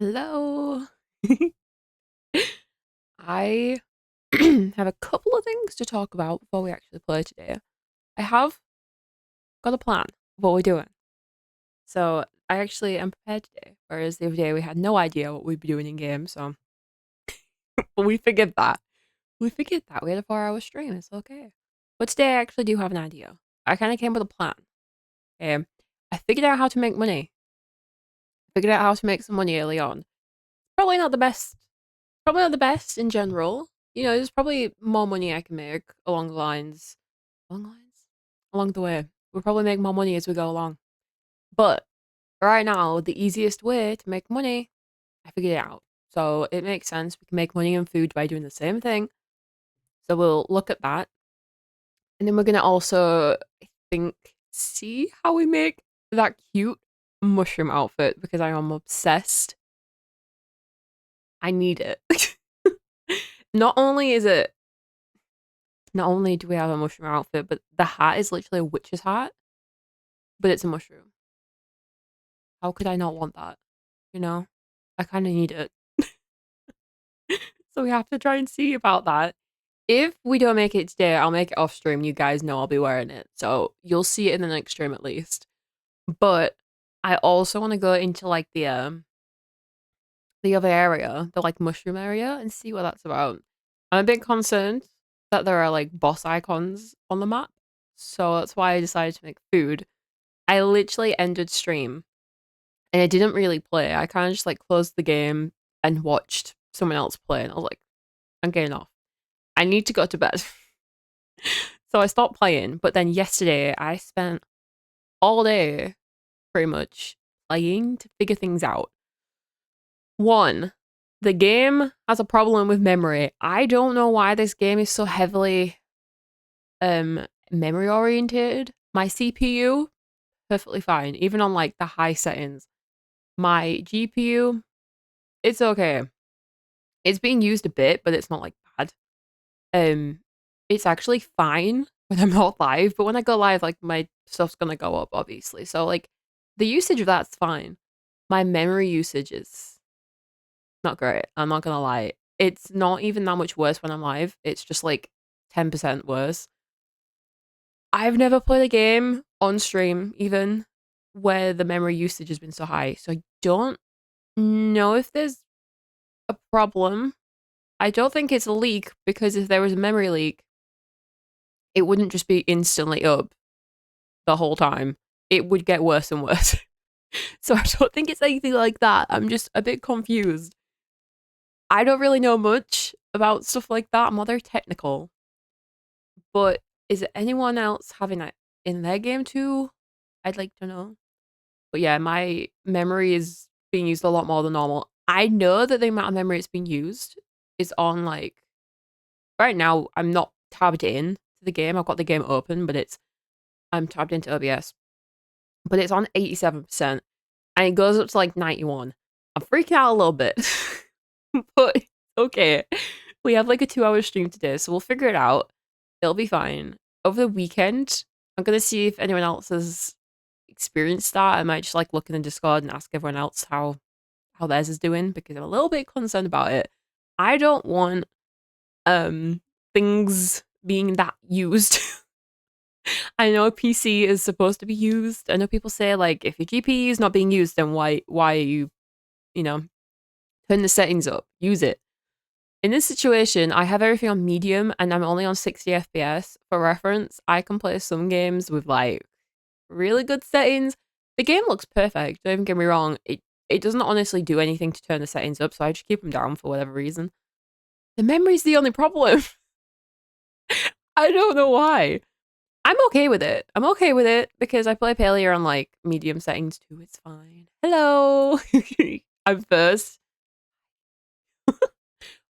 Hello. I have a couple of things to talk about before we actually play today. I have got a plan of what we're doing. So I actually am prepared today, whereas the other day we had no idea what we'd be doing in game, so but we figured that. We figured that. We had a 4 hour stream, it's okay. But today I actually do have an idea. I kinda came with a plan. I figured out how to make money. Figured out how to make some money early on. Probably not the best Probably not the best in general. There's probably more money I can make along the way. We'll probably make more money as we go along. But right now, the easiest way to make money, I figured it out. So it makes sense. We can make money in food by doing the same thing. So we'll look at that. And then we're gonna also, I think, see how we make that cute mushroom outfit because I am obsessed. I need it. Not only is it Not only do we have a mushroom outfit, but the hat is literally a witch's hat, but it's a mushroom. How could I not want that? You know? I kind of need it. So we have to try and see about that. If we don't make it today, I'll make it off stream. You guys know I'll be wearing it. So you'll see it in the next stream at least. But I also want to go into like the other area, the like mushroom area, and see what that's about. I'm a bit concerned that there are like boss icons on the map. So that's why I decided to make food. I literally ended stream and I didn't really play. I kind of just like closed the game and watched someone else play, and I was like, I'm getting off. I need to go to bed. So I stopped playing. But then yesterday, I spent all day pretty much playing to figure things out. One, the game has a problem with memory. I don't know why this game is so heavily memory orientated. My CPU, perfectly fine, even on like the high settings. My GPU, it's okay. It's being used a bit, but it's not like bad. Um, it's actually fine when I'm not live, but when I go live, like my stuff's gonna go up, obviously. So like the usage of that's fine. My memory usage is not great. I'm not gonna lie. It's not even that much worse when I'm live. It's just like 10% worse. I've never played a game on stream even where the memory usage has been so high. So I don't know if there's a problem. I don't think it's a leak because if there was a memory leak, it wouldn't just be instantly up the whole time. It would get worse and worse. So I don't think it's anything like that. I'm just a bit confused. I don't really know much about stuff like that. I'm not very technical. But is it anyone else having that in their game too? I'd like to know. But yeah, my memory is being used a lot more than normal. I know that the amount of memory it's being used is on like right now. I'm not tabbed in to the game. I've got the game open, but I'm tabbed into OBS. But it's on 87% and it goes up to like 91. I'm freaking out a little bit. But okay. We have like a 2 hour stream today, so we'll figure it out. It'll be fine. Over the weekend, I'm gonna see if anyone else has experienced that. I might just like look in the Discord and ask everyone else how theirs is doing because I'm a little bit concerned about it. I don't want things being that used. I know PC is supposed to be used. I know people say like if your GPU is not being used, then why are you, you know, turn the settings up, use it. In this situation, I have everything on medium and I'm only on 60 FPS. For reference, I can play some games with like really good settings. The game looks perfect, don't even get me wrong. It doesn't honestly do anything to turn the settings up, so I just keep them down for whatever reason. The memory's the only problem. I don't know why. I'm okay with it. I'm okay with it because I play Paleo on like medium settings too. It's fine. Hello. I'm first.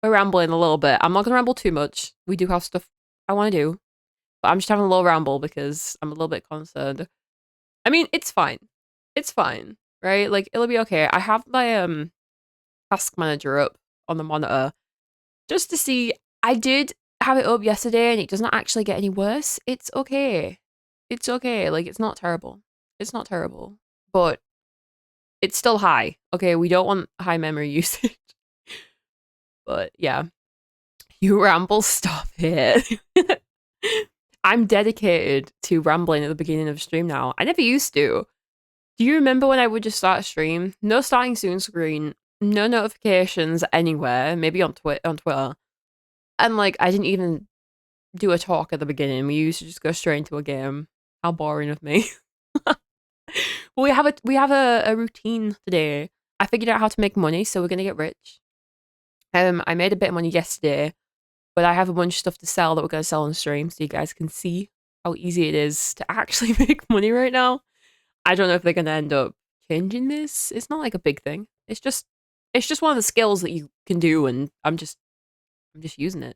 We're rambling a little bit. I'm not gonna ramble too much. We do have stuff I want to do, but I'm just having a little ramble because I'm a little bit concerned. I mean, it's fine. It's fine, right? Like it'll be okay. I have my task manager up on the monitor just to see. I did have it up yesterday and it does not actually get any worse. It's okay. It's okay. Like it's not terrible. It's not terrible. But It's still high. Okay, we don't want high memory usage. But yeah. You ramble, stop it. I'm dedicated to rambling at the beginning of a stream now. I never used to. Do you remember when I would just start a stream? No starting soon screen, no notifications anywhere, maybe on Twitter. And like I didn't even do a talk at the beginning. We used to just go straight into a game. How boring of me. Well, we have a routine today. I figured out how to make money, so we're gonna get rich. I made a bit of money yesterday, but I have a bunch of stuff to sell that we're gonna sell on stream, so you guys can see how easy it is to actually make money right now. I don't know if they're gonna end up changing this. It's not like a big thing. It's just one of the skills that you can do, and I'm just using it.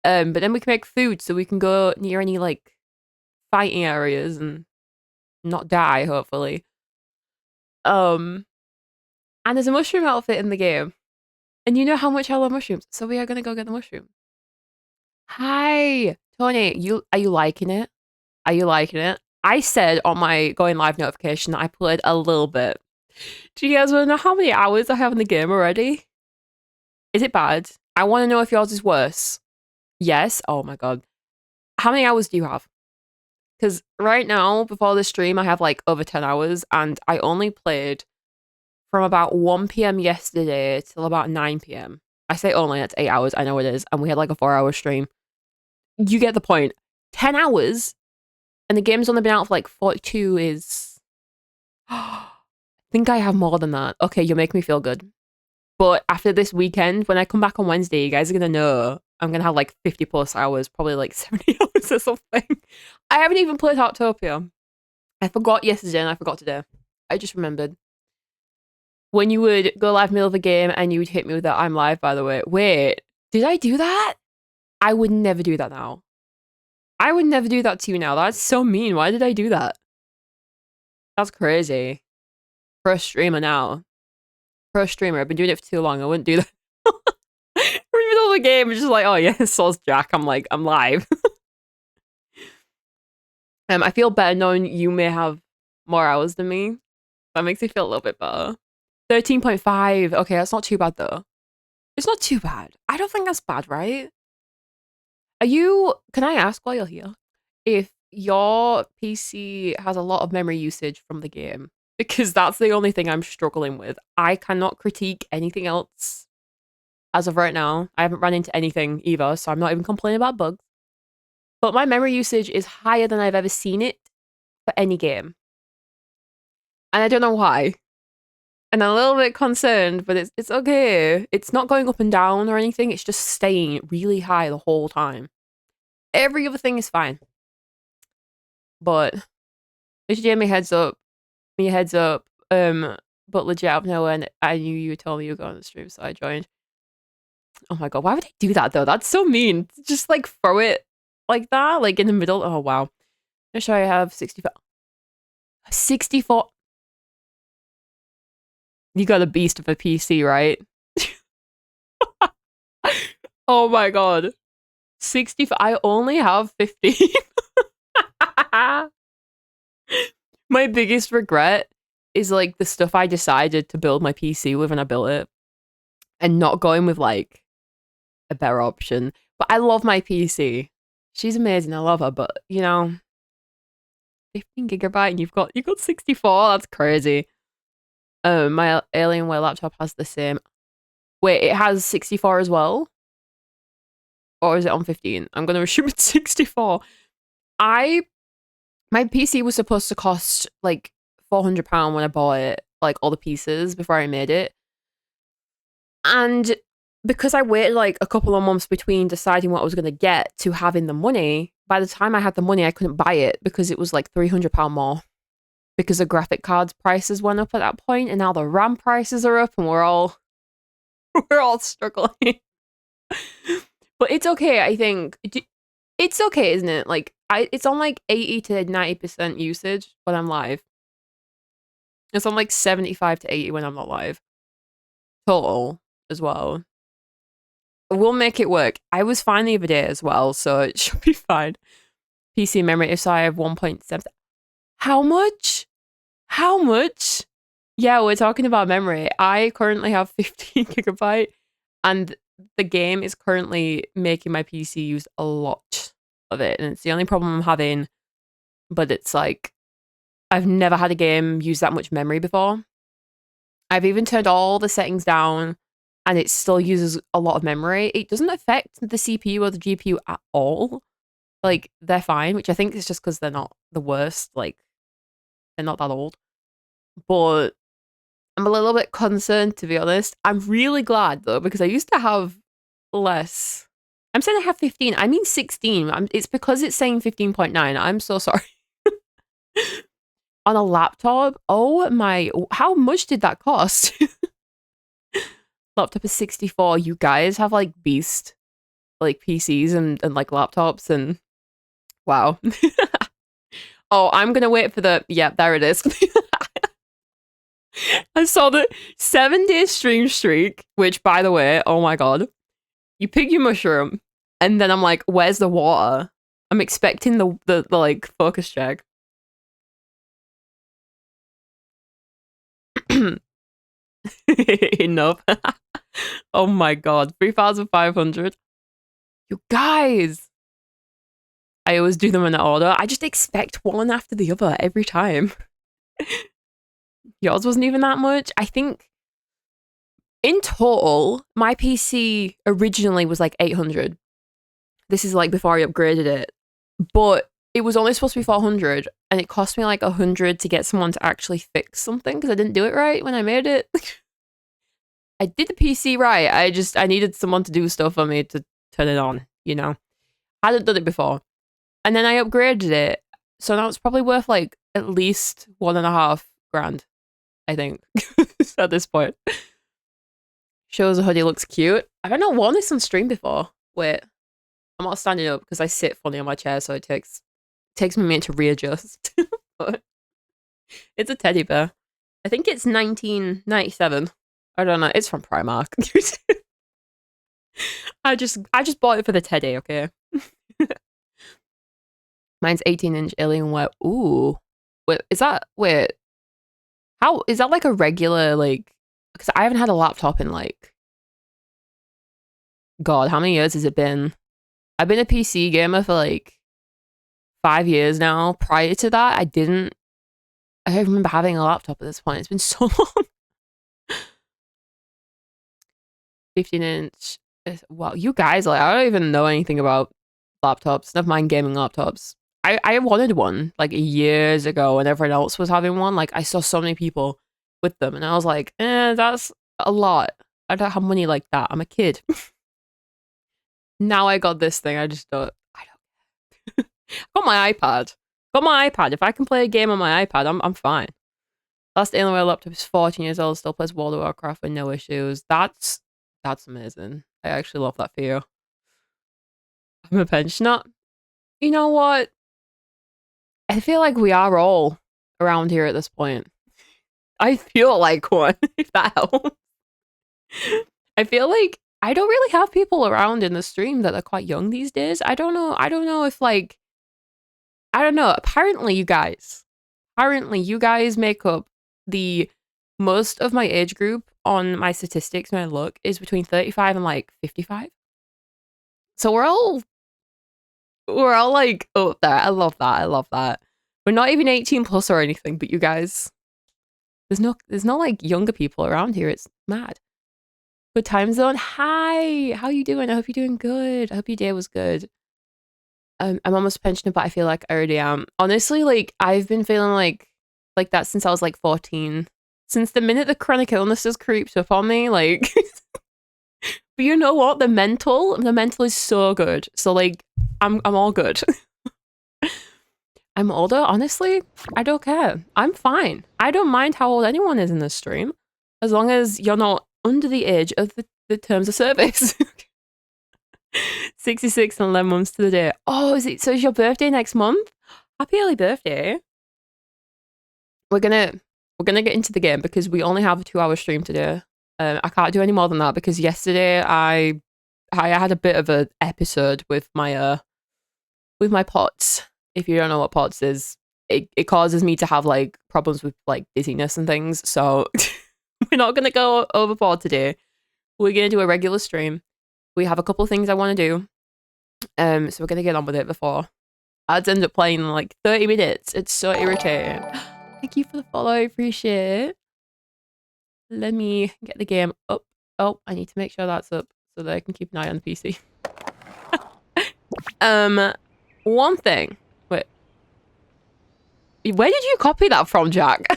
But then we can make food, so we can go near any like fighting areas and not die, hopefully. And there's a mushroom outfit in the game. And you know how much I love mushrooms, so we are gonna go get the mushroom. Hi, Tony. Are you liking it? Are you liking it? I said on my going live notification that I played a little bit. Do you guys want to know how many hours I have in the game already? Is it bad? I want to know if yours is worse. Yes? Oh my god. How many hours do you have? Because right now, before the stream, I have like over 10 hours, and I only played from about 1 p.m. yesterday till about 9 p.m. I say only, that's 8 hours, I know it is, and we had like a 4-hour stream. You get the point. 10 hours, and the game's only been out for like 42 is... I think I have more than that. Okay, you're making me feel good. But after this weekend, when I come back on Wednesday, you guys are going to know I'm going to have like 50 plus hours, probably like 70 hours or something. I haven't even played Heartopia. I forgot yesterday and I forgot today. I just remembered. When you would go live middle of the game and you would hit me with that I'm live, by the way. Wait, did I do that? I would never do that now. I would never do that to you now. That's so mean. Why did I do that? That's crazy. For a streamer now. For a streamer, I've been doing it for too long. I wouldn't do that. In the middle of the game, it's just like, oh yeah, so's Jack. I'm like, I'm live. I feel better knowing you may have more hours than me. That makes me feel a little bit better. 13.5. Okay, that's not too bad though. It's not too bad. I don't think that's bad, right? Can I ask while you're here, if your PC has a lot of memory usage from the game? Because that's the only thing I'm struggling with. I cannot critique anything else as of right now. I haven't run into anything either, so I'm not even complaining about bugs. But my memory usage is higher than I've ever seen it for any game. And I don't know why. And I'm a little bit concerned, but it's okay. It's not going up and down or anything. It's just staying really high the whole time. Every other thing is fine. But if you gave me heads up, but legit out of nowhere, I knew you told me you were going on the stream, so I joined. Oh my god, why would I do that though? That's so mean. Just like throw it like that, like in the middle. Oh wow. I'm sure I have 64. 64. You got a beast of a PC, right? Oh my god. 65. I only have 15. My biggest regret is like the stuff I decided to build my PC with when I built it and not going with like a better option. But I love my PC. She's amazing. I love her, but you know, 15 gigabyte and you've got 64. That's crazy. My Alienware laptop has the same. Wait, it has 64 as well? Or is it on 15? I'm gonna assume it's 64. My PC was supposed to cost like £400 when I bought it, like all the pieces before I made it. And because I waited like a couple of months between deciding what I was going to get to having the money, by the time I had the money, I couldn't buy it because it was like £300 more. Because the graphic cards prices went up at that point, and now the RAM prices are up, and we're all struggling. But it's okay, I think. It's okay, isn't it? Like it's on like 80 to 90% usage when I'm live. It's on like 75 to 80 when I'm not live. Total as well. We'll make it work. I was fine the other day as well, so it should be fine. PC memory, if so, I have 1.7. How much? How much? Yeah, we're talking about memory. I currently have 15 gigabyte, and the game is currently making my PC use a lot of it, and it's the only problem I'm having. But it's like I've never had a game use that much memory before. I've even turned all the settings down, and it still uses a lot of memory. It doesn't affect the CPU or the GPU at all. Like, they're fine, which I think is just because they're not the worst. Like, they're not that old. But I'm a little bit concerned, to be honest. I'm really glad, though, because I used to have less. I'm saying I have 15. I mean 16. It's because it's saying 15.9. I'm so sorry. On a laptop? Oh my. How much did that cost? Laptop is 64. You guys have like beast like PCs and like laptops and wow. Oh, I'm gonna wait for the yeah, there it is. I saw the 7-day stream streak, which by the way, oh my god. You pick your mushroom, and then I'm like, where's the water? I'm expecting the like focus check. Enough. Oh my god, 3,500. You guys. I always do them in order. I just expect one after the other every time. Yours wasn't even that much. I think in total, my PC originally was like 800. This is like before I upgraded it. But it was only supposed to be 400, and it cost me like 100 to get someone to actually fix something because I didn't do it right when I made it. I did the PC right. I needed someone to do stuff for me to turn it on, you know. I hadn't done it before. And then I upgraded it. So now it's probably worth like at least 1.5 grand, I think, at this point. Shows a hoodie looks cute. Have I not worn this on stream before? Wait. I'm not standing up because I sit funny on my chair, so it takes me a minute to readjust. But it's a teddy bear. I think it's 1997. I don't know. It's from Primark. I just bought it for the teddy, okay? Mine's 18-inch Alienware. Ooh. Wait, how is that like a regular like because I haven't had a laptop in like God, how many years has it been? I've been a PC gamer for like 5 years now. Prior to that, I don't remember having a laptop at this point. It's been so long. 15-inch. Wow, you guys, like, I don't even know anything about laptops. Never mind gaming laptops. I wanted one like years ago when everyone else was having one. Like, I saw so many people with them, and I was like, that's a lot. I don't have money like that. I'm a kid. Now I got this thing. I don't. Got my iPad. Got my iPad. If I can play a game on my iPad, I'm fine. Last Alienware laptop is 14 years old, still plays World of Warcraft with no issues. That's amazing. I actually love that for you. I'm a pensioner. You know what? I feel like we are all around here at this point. I feel like one, if that helps. I feel like I don't really have people around in the stream that are quite young these days. I don't know if like I don't know. Apparently you guys make up the most of my age group on my statistics when I look is between 35 and like 55. So we're all like up there. I love that. We're not even 18 plus or anything, but you guys, there's no like younger people around here. It's mad. Good time zone. Hi, how you doing? I hope you're doing good. I hope your day was good. I'm almost a pensioner, but I feel like I already am. Honestly, like I've been feeling like that since I was like 14. Since the minute the chronic illnesses creeped up on me, like but you know what? The mental is so good. So like I'm all good. I'm older, honestly. I don't care. I'm fine. I don't mind how old anyone is in this stream. As long as you're not under the age of the terms of service. 66 and 11 months to the day. Oh, is your birthday next month? Happy early birthday. We're gonna get into the game because we only have a 2-hour stream today. I can't do any more than that because yesterday I had a bit of an episode with my pots. If you don't know what pots is, it causes me to have like problems with like dizziness and things. So we're not gonna go overboard today. We're gonna do a regular stream. We have a couple of things I want to do. So we're gonna get on with it before ads end up playing in like 30 minutes. It's so irritating. Thank you for the follow. I appreciate it. Let me get the game up. Oh, I need to make sure that's up so that I can keep an eye on the PC. One thing. Wait. Where did you copy that from, Jack?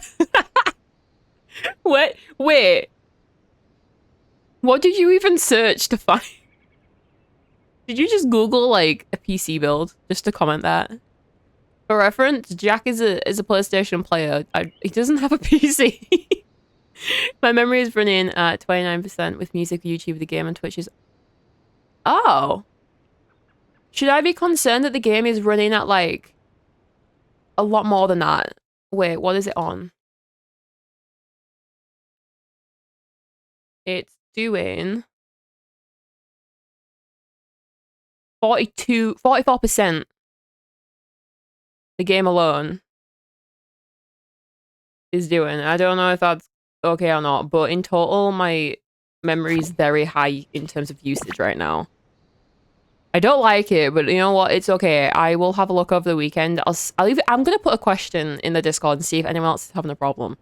Wait. What did you even search to find? Did you just Google like a PC build just to comment that? For reference, Jack is a PlayStation player. He doesn't have a PC. My memory is running at 29% with music, YouTube, the game, and Twitch is... Oh. Should I be concerned that the game is running at like a lot more than that? Wait, what is it on? It's doing 44%. The game alone is doing. I don't know if that's okay or not, but in total, my memory is very high in terms of usage right now. I don't like it, but you know what? It's okay. I will have a look over the weekend. I'm gonna put a question in the Discord and see if anyone else is having a problem.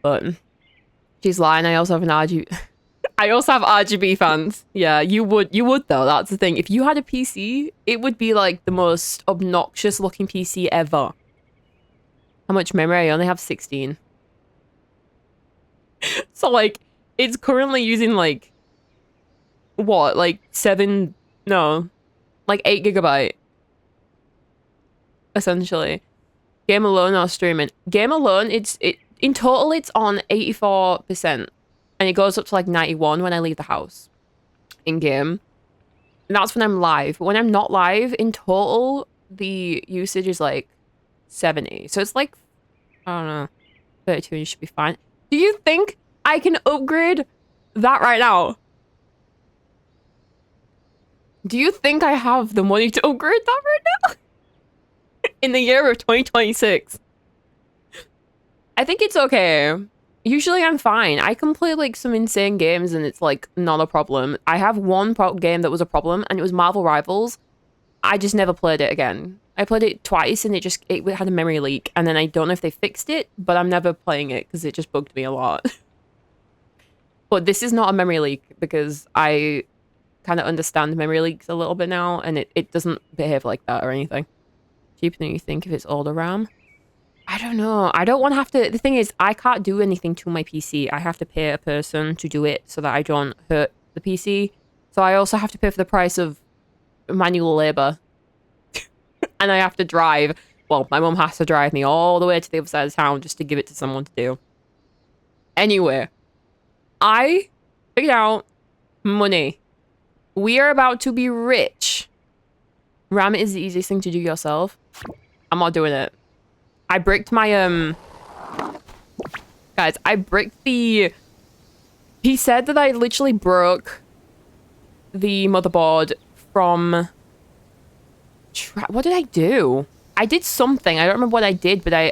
But she's lying. I also have an RGB. I also have RGB fans. Yeah, you would though. That's the thing. If you had a PC, it would be like the most obnoxious looking PC ever. How much memory? I only have 16. So like, it's currently using like, what? Like 8 GB. Essentially. Game alone or streaming? Game alone, in total it's on 84%. And it goes up to like 91 when I leave the house. In game. And that's when I'm live. But when I'm not live, in total, the usage is like 70. So it's like, I don't know, 32 and you should be fine. Do you think I can upgrade that right now? Do you think I have the money to upgrade that right now? In the year of 2026. I think it's okay. Usually I'm fine. I can play like some insane games and it's like not a problem. I have one game that was a problem and it was Marvel Rivals. I just never played it again. I played it twice and it had a memory leak. And then I don't know if they fixed it, but I'm never playing it because it just bugged me a lot. But this is not a memory leak because I kind of understand memory leaks a little bit now and it doesn't behave like that or anything. Cheaper than you think if it's older RAM. I don't know. I don't want to have to... The thing is, I can't do anything to my PC. I have to pay a person to do it so that I don't hurt the PC. So I also have to pay for the price of manual labor. And I have to drive. Well, my mum has to drive me all the way to the other side of town just to give it to someone to do. Anyway. I figured out money. We are about to be rich. RAM is the easiest thing to do yourself. I'm not doing it. I bricked my, guys, I bricked the... He said that I literally broke the motherboard from... What did I do? I did something. I don't remember what I did, but I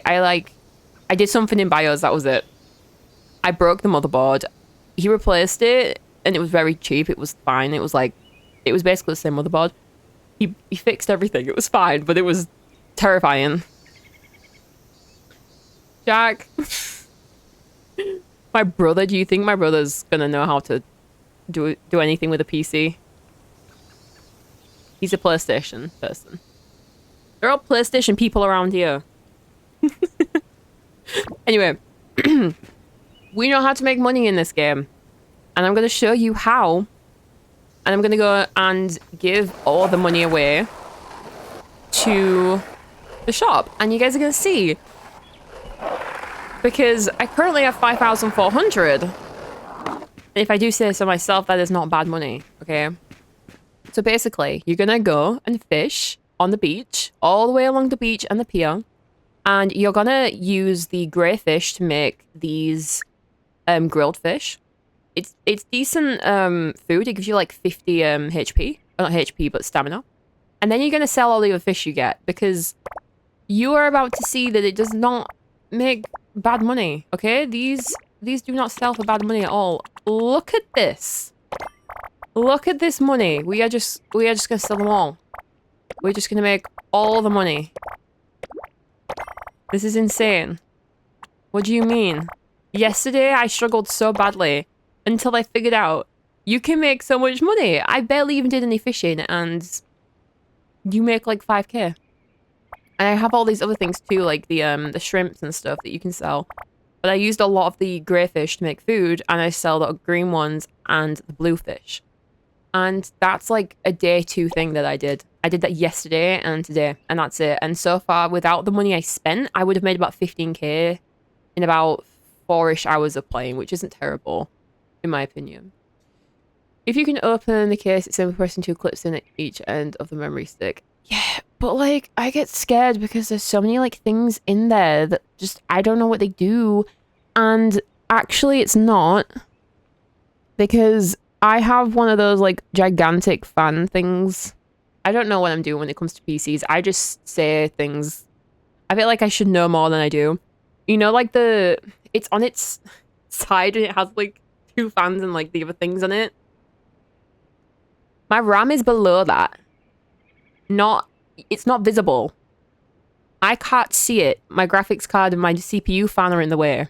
did something in BIOS. That was it. I broke the motherboard. He replaced it, and it was very cheap. It was fine. It was basically the same motherboard. He fixed everything. It was fine, but it was terrifying. Jack. My brother, do you think my brother's gonna know how to do anything with a PC? He's a PlayStation person. They're all PlayStation people around here. Anyway. We know how to make money in this game. And I'm gonna show you how. And I'm gonna go and give all the money away to the shop. And you guys are gonna see. Because I currently have 5,400. And if I do say so myself, that is not bad money, okay? So basically, you're gonna go and fish on the beach, all the way along the beach and the pier. And you're gonna use the grey fish to make these grilled fish. It's decent food. It gives you like 50 HP. Not HP, but stamina. And then you're gonna sell all the other fish you get because You are about to see that it does not make bad money, okay? These do not sell for bad money at all. Look at this. Look at this money. We are just gonna sell them all. We're just gonna make all the money. This is insane. What do you mean? Yesterday, I struggled so badly until I figured out you can make so much money. I barely even did any fishing, and you make like 5k. And I have all these other things too, like the shrimps and stuff that you can sell. But I used a lot of the grey fish to make food, and I sell the green ones and the blue fish. And that's like a day 2 thing that I did. I did that yesterday and today, and that's it. And so far, without the money I spent, I would have made about 15k in about 4-ish hours of playing, which isn't terrible, in my opinion. If you can open the case, it's simply pressing 2 clips in at each end of the memory stick. Yeah, but like, I get scared because there's so many like things in there that just, I don't know what they do. And actually it's not, because I have one of those like gigantic fan things. I don't know what I'm doing when it comes to PCs. I just say things. I feel like I should know more than I do. You know, like it's on its side and it has like 2 fans and like the other things on it. My RAM is below that. It's not visible. I can't see it. My graphics card and my CPU fan are in the way.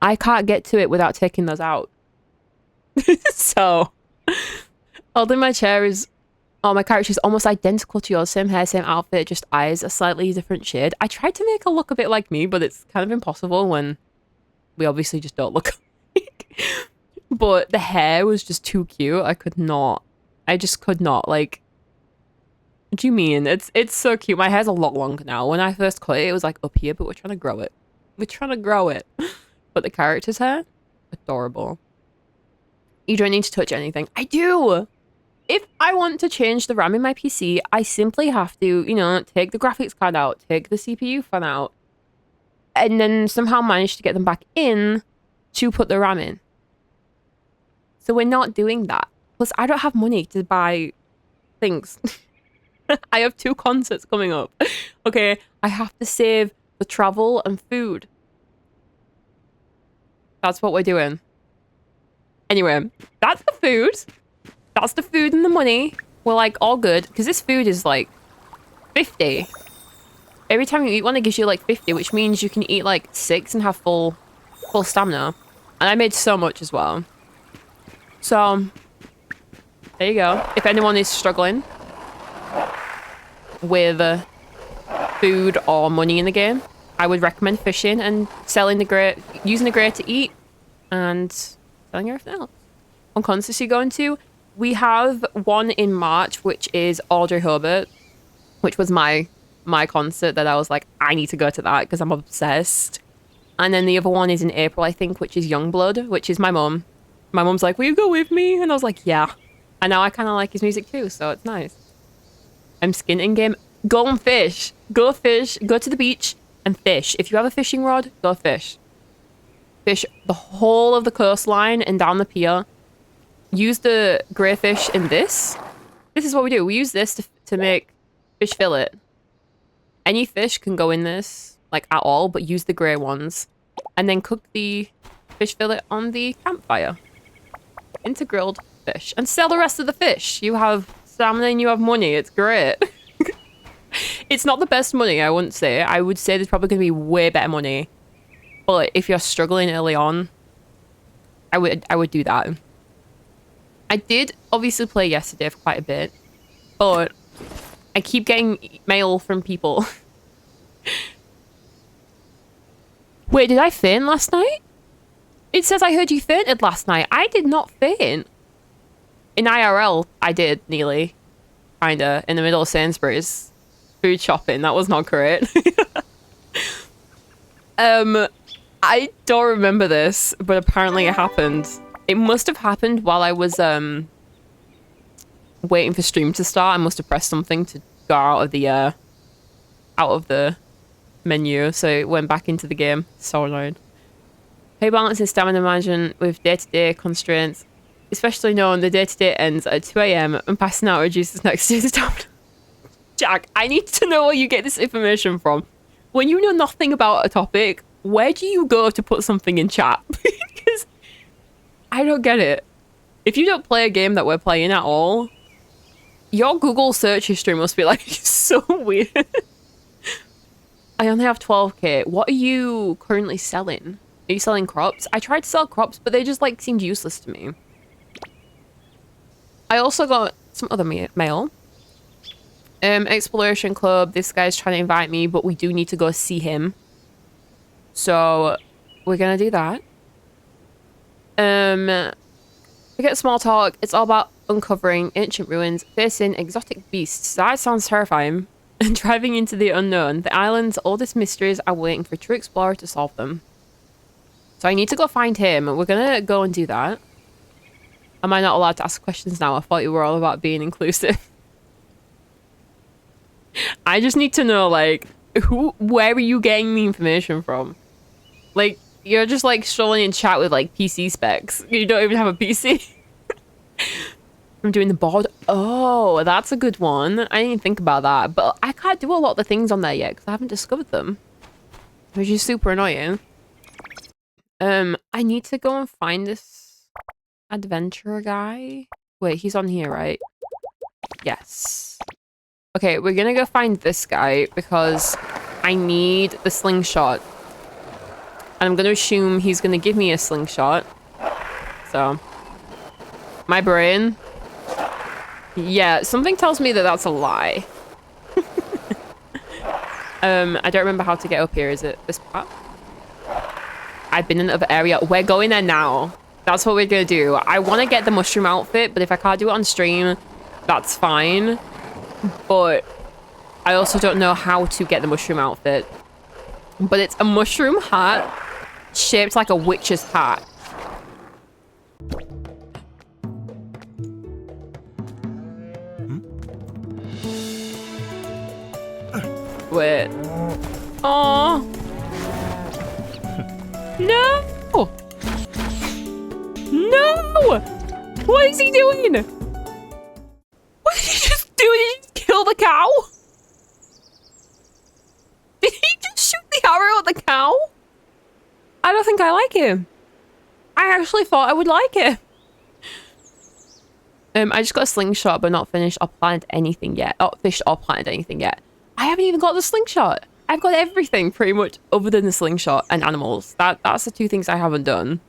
I can't get to it without taking those out. So, holding my chair is... Oh, my character is almost identical to yours. Same hair, same outfit, just eyes, a slightly different shade. I tried to make her look a bit like me, but it's kind of impossible when we obviously just don't look alike. But the hair was just too cute. I just could not, like... What do you mean? It's so cute. My hair's a lot longer now. When I first cut it, it was like up here, but we're trying to grow it. We're trying to grow it. But the character's hair, adorable. You don't need to touch anything. I do! If I want to change the RAM in my PC, I simply have to, you know, take the graphics card out, take the CPU fan out, and then somehow manage to get them back in to put the RAM in. So we're not doing that. Plus, I don't have money to buy things. I have 2 concerts coming up. Okay, I have to save for travel and food. That's what we're doing. Anyway, that's the food. That's the food and the money. We're like all good. Because this food is like 50. Every time you eat one, it gives you like 50, which means you can eat like 6 and have full stamina. And I made so much as well. So, there you go. If anyone is struggling with food or money in the game, I would recommend fishing and selling the grey, using the grey to eat, and selling everything else. On concerts you're going to, we have one in March, which is Audrey Hobart, which was my concert that I was like, I need to go to that because I'm obsessed. And then the other one is in April, I think, which is Youngblood, which is my mum. My mum's like, will you go with me? And I was like, yeah. And now I kind of like his music too, so it's nice. I'm skint in game. Go and fish. Go fish. Go to the beach and fish. If you have a fishing rod, go fish. Fish the whole of the coastline and down the pier. Use the grey fish in this. This is what we do. We use this to make fish fillet. Any fish can go in this, like at all, but use the grey ones. And then cook the fish fillet on the campfire. Into grilled fish. And sell the rest of the fish. You have stamina and you have money. It's great. It's not the best money, I wouldn't say. I would say there's probably going to be way better money. But if you're struggling early on, I would do that. I did obviously play yesterday for quite a bit, but I keep getting mail from people. Wait, did I faint last night? It says I heard you fainted last night. I did not faint. In IRL, I did, nearly. Kinda, in the middle of Sainsbury's. Food shopping, that was not great. I don't remember this, but apparently it happened. It must have happened while I was waiting for stream to start. I must have pressed something to go out of the menu, so it went back into the game. So annoying. How you balance stamina management with day-to-day constraints, especially knowing the day-to-day ends at 2 AM and passing out reduces next day's stamina. Jack, I need to know where you get this information from. When you know nothing about a topic, where do you go to put something in chat? Because I don't get it. If you don't play a game that we're playing at all, your Google search history must be like so weird. I only have 12k. What are you currently selling? Are you selling crops? I tried to sell crops, but they just like seemed useless to me. I also got some other mail. Exploration Club. This guy's trying to invite me, but we do need to go see him. So we're gonna do that. Forget small talk. It's all about uncovering ancient ruins, facing exotic beasts. That sounds terrifying. And driving into the unknown. The island's oldest mysteries are waiting for a true explorer to solve them. So I need to go find him. We're gonna go and do that. Am I not allowed to ask questions now? I thought you were all about being inclusive. I just need to know, like, where are you getting the information from? Like, you're just, like, strolling in chat with, like, PC specs. You don't even have a PC. I'm doing the board. Oh, that's a good one. I didn't even think about that. But I can't do a lot of the things on there yet because I haven't discovered them. Which is super annoying. I need to go and find this adventurer guy. Wait, he's on here, right? Yes. Okay, we're gonna go find this guy because I need the slingshot. And I'm gonna assume he's gonna give me a slingshot. So, my brain. Yeah, something tells me that that's a lie. I don't remember how to get up here. Is it this part? I've been in the other area. We're going there now. That's what we're gonna do. I want to get the mushroom outfit, but if I can't do it on stream, that's fine. But I also don't know how to get the mushroom outfit. But it's a mushroom hat shaped like a witch's hat. Wait. Oh. No. No. What is he doing? What did he just do? Did he just kill the cow? Did he just shoot the arrow at the cow? I don't think I like him. I actually thought I would like it. I just got a slingshot, but not finished or planted anything yet. Oh, fished or planted anything yet. I haven't even got the slingshot. I've got everything pretty much other than the slingshot and animals. That's the two things I haven't done.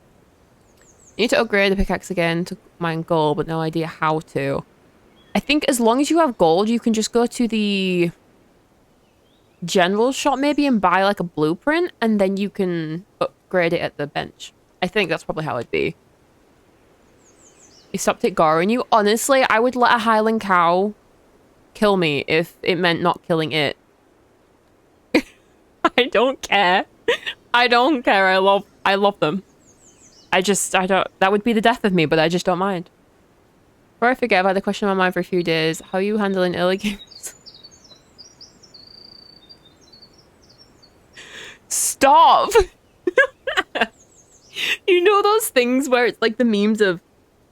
I need to upgrade the pickaxe again to mine gold, but no idea how to. I think as long as you have gold, you can just go to the general shop maybe and buy like a blueprint, and then you can upgrade it at the bench. I think that's probably how it'd be. You stopped it goring you? Honestly, I would let a Highland cow kill me if it meant not killing it. I don't care. I don't care. I love them. I don't, that would be the death of me, but I just don't mind. Before I forget, I've had a question on my mind for a few days. How are you handling early games? Stop! You know those things where it's like the memes of,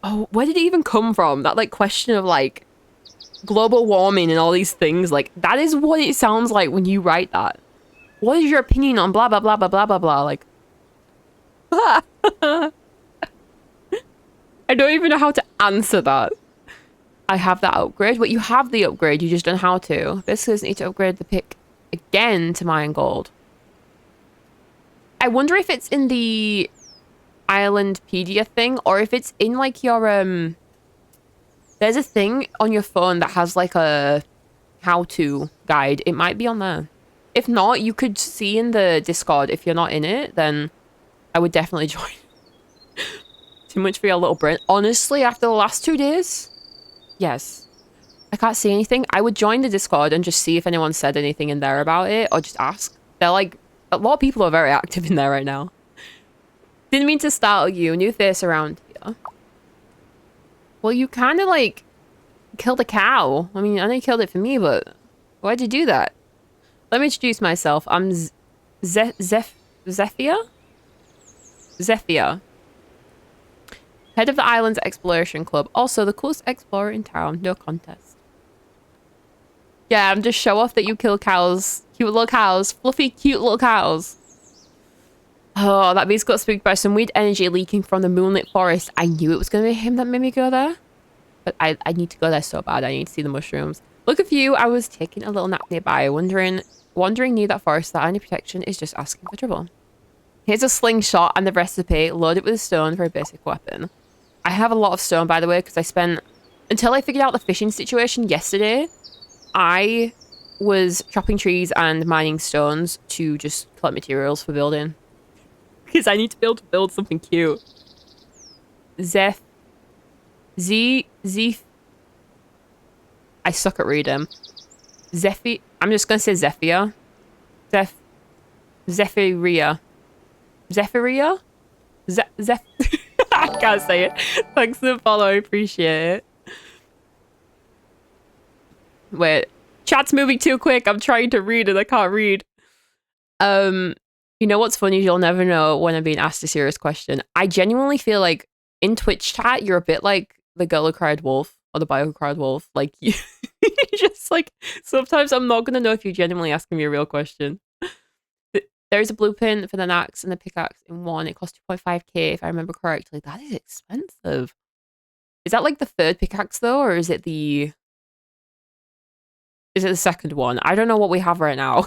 oh, where did it even come from? That like question of like global warming and all these things. Like that is what it sounds like when you write that. What is your opinion on blah blah blah blah blah blah blah? Like I don't even know how to answer that. I have that upgrade. But you have the upgrade, you just don't know how to. This says need to upgrade the pick again to mine gold. I wonder if it's in the Islandpedia thing or if it's in like your there's a thing on your phone that has like a how-to guide. It might be on there. If not, you could see in the Discord. If you're not in it, then I would definitely join. Too much for your little brain. Honestly, after the last 2 days, yes. I can't see anything. I would join the Discord and just see if anyone said anything in there about it, or just ask. They're like, a lot of people are very active in there right now. Didn't mean to startle you. New face around here. Well, you kind of like killed a cow. I mean, I know you killed it for me, but why'd you do that? Let me introduce myself. I'm Zephyr? Zephyr. Head of the Island's Exploration Club. Also, the coolest explorer in town. No contest. Yeah, just show off that you kill cows. Cute little cows. Fluffy, cute little cows. Oh, that beast got spooked by some weird energy leaking from the Moonlight Forest. I knew it was going to be him that made me go there. But I need to go there so bad. I need to see the mushrooms. Look at you. I was taking a little nap nearby, wandering near that forest that any protection is just asking for trouble. Here's a slingshot and the recipe. Load it with a stone for a basic weapon. I have a lot of stone, by the way, because I spent... Until I figured out the fishing situation yesterday, I was chopping trees and mining stones to just collect materials for building. Because I need to be able to build something cute. Zeph. I suck at reading. Zephy. I'm just going to say Zephia. Zephyria. Zephyria? I can't say it. Thanks for the follow. I appreciate it. Wait. Chat's moving too quick. I'm trying to read and I can't read. You know what's funny? You'll never know when I'm being asked a serious question. I genuinely feel like in Twitch chat, you're a bit like the girl who cried wolf or the boy who cried wolf. Like, you just like, sometimes I'm not going to know if you're genuinely asking me a real question. There is a blueprint for the axe and the pickaxe in one. It costs 2.5k if I remember correctly. That is expensive. Is that like the third pickaxe though, or is it the second one? I don't know what we have right now.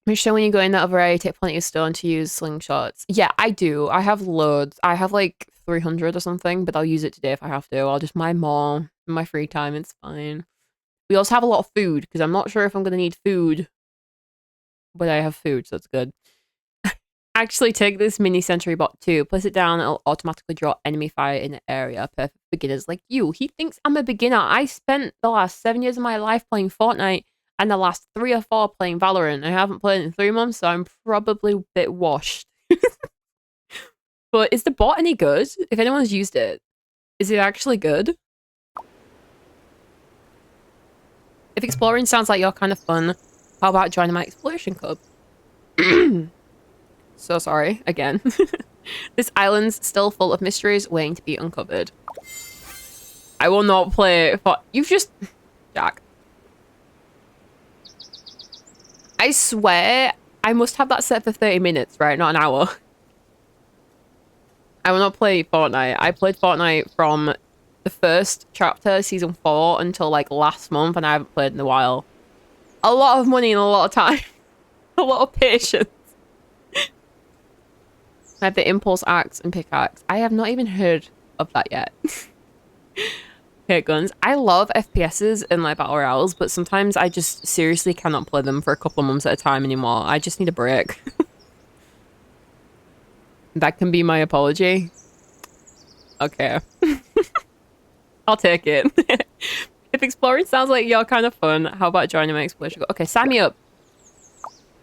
Make sure when you go in that other area, take plenty of stone to use slingshots. Yeah, I do. I have loads. I have like 300 or something, but I'll use it today if I have to. I'll just mine more in my free time. It's fine. We also have a lot of food because I'm not sure if I'm going to need food, but I have food, so it's good. Actually, take this mini sentry bot too. Place it down, it'll automatically draw enemy fire in the area. Perfect for beginners like you. He thinks I'm a beginner. I spent the last 7 years of my life playing Fortnite and the last 3 or 4 playing Valorant. I haven't played in 3 months, so I'm probably a bit washed. But is the bot any good? If anyone's used it, is it actually good? If exploring sounds like you're kind of fun, how about joining my exploration club? So sorry, again. This island's still full of mysteries waiting to be uncovered. I will not play for... You've just... Jack. I swear I must have that set for 30 minutes, right? Not an hour. I will not play Fortnite. I played Fortnite from the first chapter, season 4, until like last month, and I haven't played in a while. A lot of money and a lot of time. A lot of patience. I have the impulse axe and pickaxe. I have not even heard of that yet. Okay, guns. I love FPSs and like battle royales, but sometimes I just seriously cannot play them for a couple of months at a time anymore. I just need a break. That can be my apology. Okay. I'll take it. If exploring sounds like you're kind of fun, how about joining my exploration? Okay, sign me up.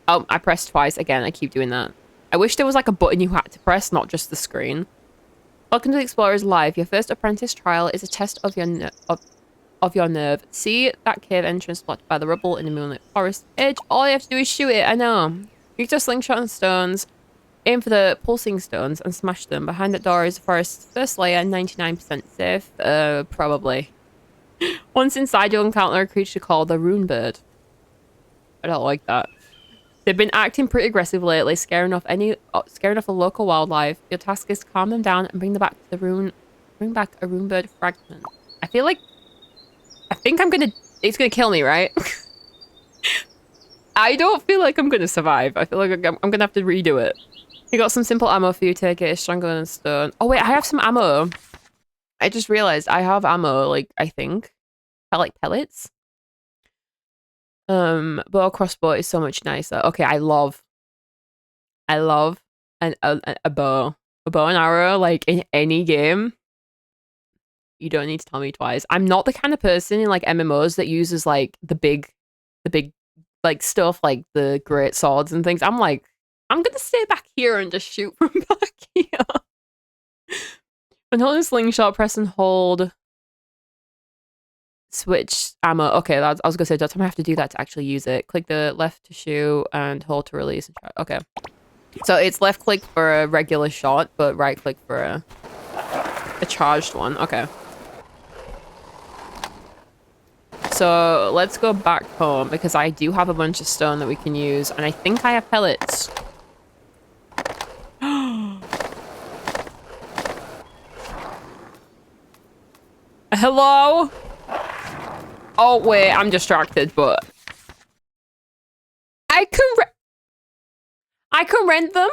Oh, I pressed twice. Again, I keep doing that. I wish there was like a button you had to press, not just the screen. Welcome to the Explorers Live. Your first apprentice trial is a test of your nerve. See that cave entrance blocked by the rubble in the Moonlight Forest edge? All you have to do is shoot it. I know. Use your slingshot and stones. Aim for the pulsing stones and smash them. Behind that door is the forest's first layer, 99% safe. Probably. Once inside, you'll encounter a creature called the Rune Bird. I don't like that. They've been acting pretty aggressive lately, scaring off a local wildlife. Your task is to calm them down and bring back a Rune Bird fragment. I think it's gonna kill me, right? I don't feel like I'm gonna survive. I feel like I'm gonna have to redo it. You got some simple ammo for you, take it. It's stronger than stone. Oh wait, I have some ammo. I just realized I have ammo, like, I think. I like pellets. Bow crossbow is so much nicer. Okay, I love a bow. A bow and arrow, like, in any game. You don't need to tell me twice. I'm not the kind of person in, like, MMOs that uses, like, the big, like, stuff, like the great swords and things. I'm like, I'm gonna stay back here and just shoot from back here. When holding a slingshot, press and hold. Switch ammo. Okay, I was gonna say, don't I have to do that to actually use it. Click the left to shoot and hold to release. Okay. So it's left click for a regular shot, but right click for a charged one. Okay. So let's go back home because I do have a bunch of stone that we can use. And I think I have pellets. Hello? Oh, wait, I'm distracted, but... I can rent them.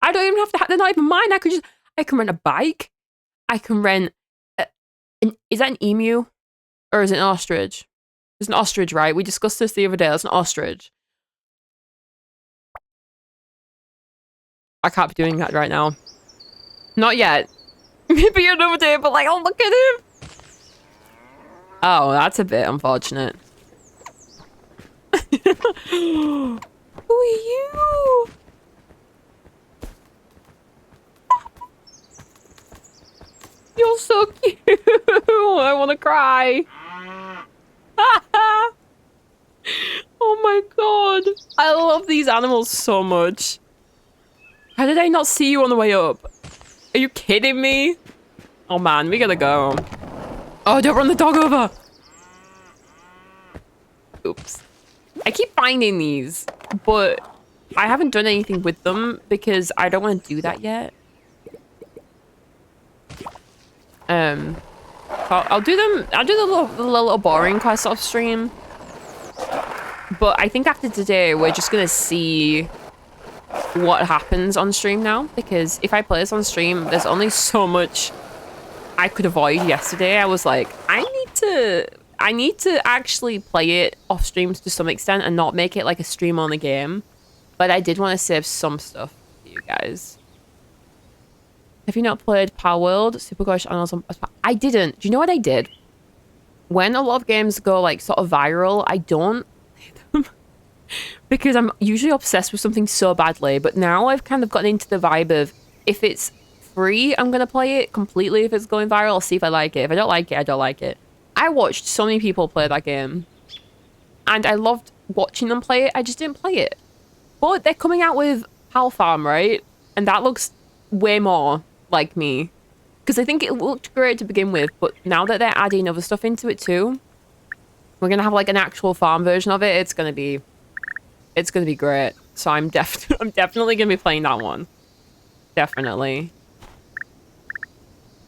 I don't even have to... They're not even mine. I can rent a bike. I can rent... is that an emu? Or is it an ostrich? It's an ostrich, right? We discussed this the other day. That's an ostrich. I can't be doing that right now. Not yet. Maybe another day, but like, oh, look at him. Oh, that's a bit unfortunate. Who are you? You're so cute. I want to cry. Oh my god. I love these animals so much. How did I not see you on the way up? Are you kidding me? Oh man, we gotta go. Oh, don't run the dog over. Oops. I keep finding these, but I haven't done anything with them because I don't want to do that yet. I'll do them. I'll do the little boring quests off stream. But I think after today, we're just gonna see what happens on stream now. Because if I play this on stream, there's only so much I could avoid yesterday. I was like, I need to actually play it off stream to some extent and not make it like a stream only game. But I did want to save some stuff for you guys. Have you not played Power World? Super Gosh Animals on... I didn't. Do you know what I did? When a lot of games go like sort of viral, I don't play them. Because I'm usually obsessed with something so badly. But now I've kind of gotten into the vibe of if it's free, I'm going to play it completely. If it's going viral, I'll see if I like it. If I don't like it, I don't like it. I watched so many people play that game. And I loved watching them play it. I just didn't play it. But they're coming out with Pal Farm, right? And that looks way more like me. Because I think it looked great to begin with. But now that they're adding other stuff into it too, we're going to have like an actual farm version of it. It's going to be great. So I'm definitely going to be playing that one. Definitely.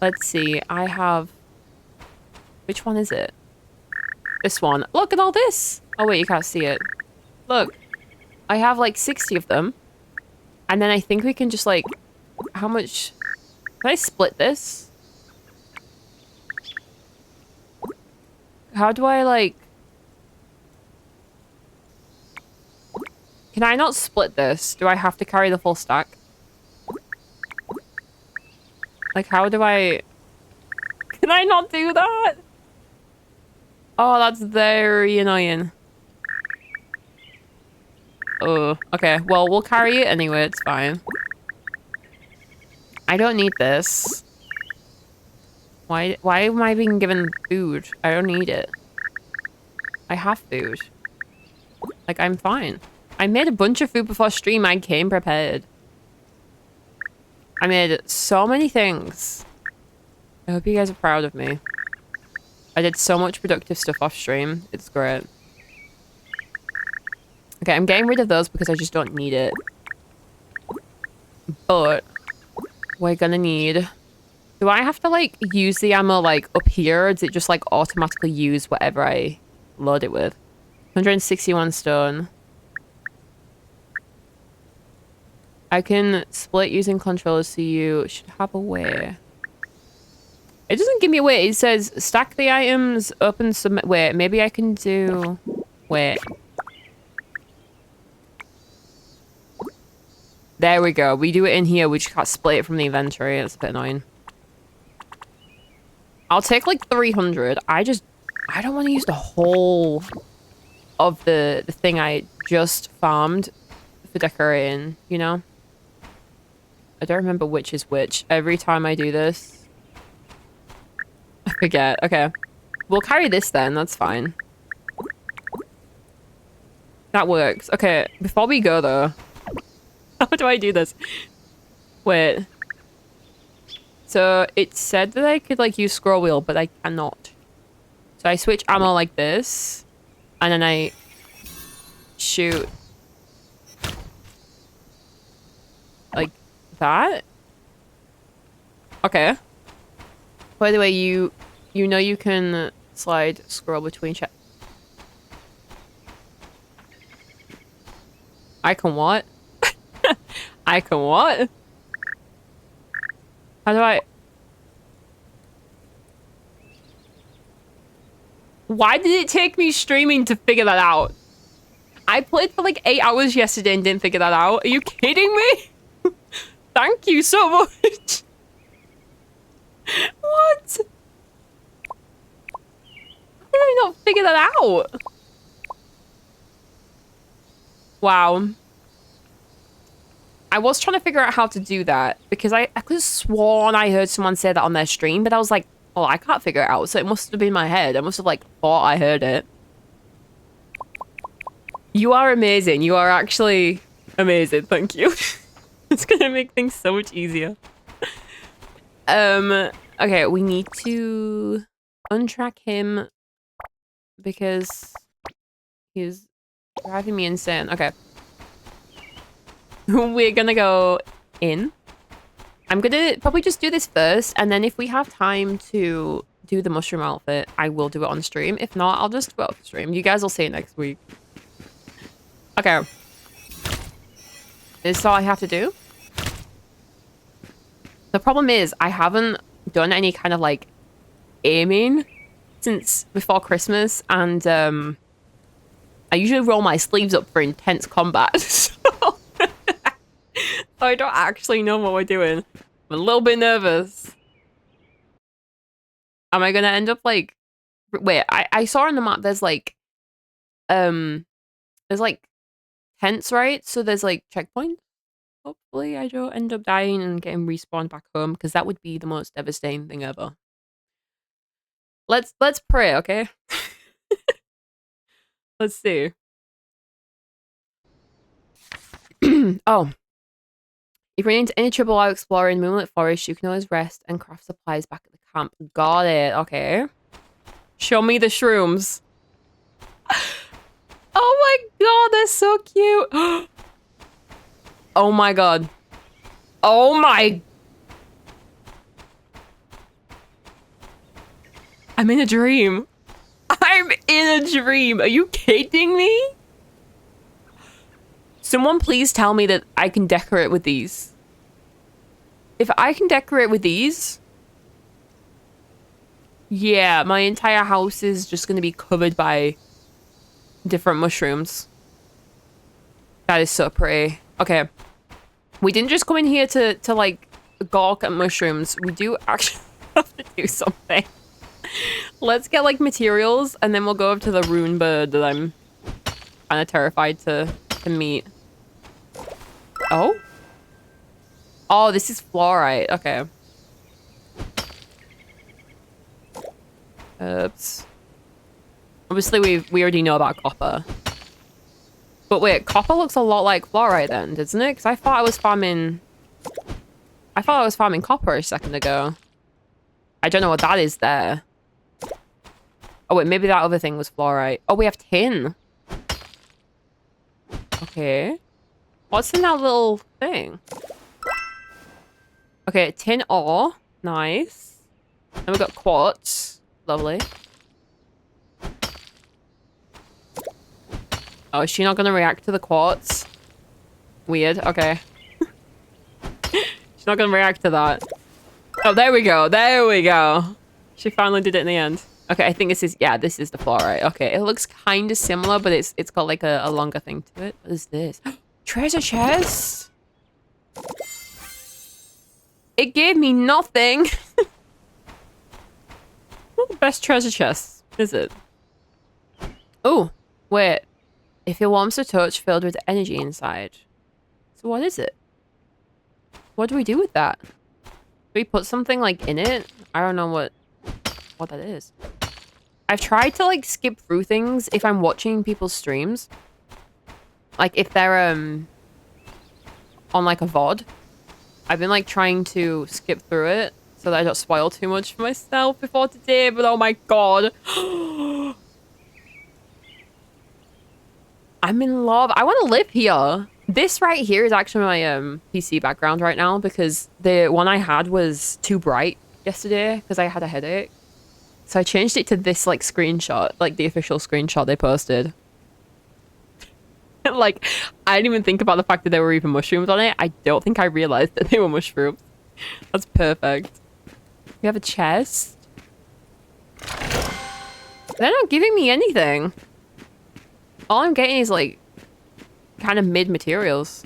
Let's see. I have... Which one is it? This one. Look at all this. Oh, wait, you can't see it. Look. I have like 60 of them. And then I think we can just like... How much... Can I split this? How do I like... Can I not split this? Do I have to carry the full stack? Like, how do I... Can I not do that? Oh, that's very annoying. Oh, okay. Well, we'll carry it anyway. It's fine. I don't need this. Why am I being given food? I don't need it. I have food. Like, I'm fine. I made a bunch of food before stream. I came prepared. I made so many things. I hope you guys are proud of me. I did so much productive stuff off stream. It's great. Okay, I'm getting rid of those because I just don't need it. But we're gonna need... Do I have to, like, use the ammo, like, up here? Or does it just, like, automatically use whatever I load it with? 161 stone. I can split using controllers, so you should have a way. It doesn't give me a way. It says stack the items, open submit. Wait, maybe I can do... Wait. There we go. We do it in here. We just can't split it from the inventory. That's a bit annoying. I'll take like 300. I don't want to use the whole of the thing I just farmed for decorating, you know? I don't remember which is which. Every time I do this, I forget. Okay. We'll carry this then. That's fine. That works. Okay. Before we go though, how do I do this? Wait. So it said that I could like use scroll wheel, but I cannot. So I switch ammo like this, and then I shoot like that. Okay. By the way, you know you can slide scroll between chat. I can what? I can what? How do I? Why did it take me streaming to figure that out? I played for like 8 hours yesterday and didn't figure that out. Are you kidding me? Thank you so much. What? How did I not figure that out? Wow. I was trying to figure out how to do that because I could have sworn I heard someone say that on their stream, but I was like, oh, I can't figure it out. So it must have been in my head. I must have like thought I heard it. You are amazing. You are actually amazing. Thank you. It's gonna make things so much easier. Okay, we need to untrack him because he's driving me insane. Okay. We're gonna go in. I'm gonna probably just do this first, and then if we have time to do the mushroom outfit, I will do it on stream. If not, I'll just do it off the stream. You guys will see it next week. Okay. This is all I have to do. The problem is I haven't done any kind of like aiming since before Christmas, and I usually roll my sleeves up for intense combat. So I don't actually know what we're doing. I'm a little bit nervous. Am I gonna end up like... Wait, I saw on the map there's like tents, right? So there's like checkpoints. Hopefully I don't end up dying and getting respawned back home, because that would be the most devastating thing ever. Let's pray, okay? Let's see. Oh. If you run into any trouble while exploring Moonlight Forest, you can always rest and craft supplies back at the camp. Got it. Okay. Show me the shrooms. Oh my god, they're so cute. Oh my god. Oh my... I'm in a dream. I'm in a dream. Are you kidding me? Someone please tell me that I can decorate with these. If I can decorate with these... Yeah, my entire house is just going to be covered by different mushrooms. That is so pretty. Okay. We didn't just come in here to like, gawk at mushrooms. We do actually have to do something. Let's get, like, materials, and then we'll go over to the rune bird that I'm kind of terrified to meet. Oh? Oh, this is fluorite. Okay. Oops. Obviously, we already know about copper. But wait, copper looks a lot like fluorite then, doesn't it? Because I thought I was farming... copper a second ago. I don't know what that is there. Oh wait, maybe that other thing was fluorite. Oh, we have tin. Okay. What's in that little thing? Okay, tin ore. Nice. And we've got quartz. Lovely. Oh, is she not going to react to the quartz? Weird. Okay. She's not going to react to that. Oh, there we go. There we go. She finally did it in the end. Okay, I think this is... Yeah, this is the fluorite. Okay, it looks kind of similar, but it's got like a longer thing to it. What is this? Treasure chest? It gave me nothing. Not the best treasure chest, is it? Oh, wait. If it warms the touch, filled with energy inside. So what is it? What do we do with that? Do we put something like in it? I don't know what that is. I've tried to like skip through things if I'm watching people's streams. Like if they're on like a VOD. I've been like trying to skip through it so that I don't spoil too much for myself before today, but oh my god. I'm in love. I want to live here. This right here is actually my PC background right now because the one I had was too bright yesterday because I had a headache. So I changed it to this like screenshot, like the official screenshot they posted. Like, I didn't even think about the fact that there were even mushrooms on it. I don't think I realized that they were mushrooms. That's perfect. We have a chest. They're not giving me anything. All I'm getting is like kind of mid materials.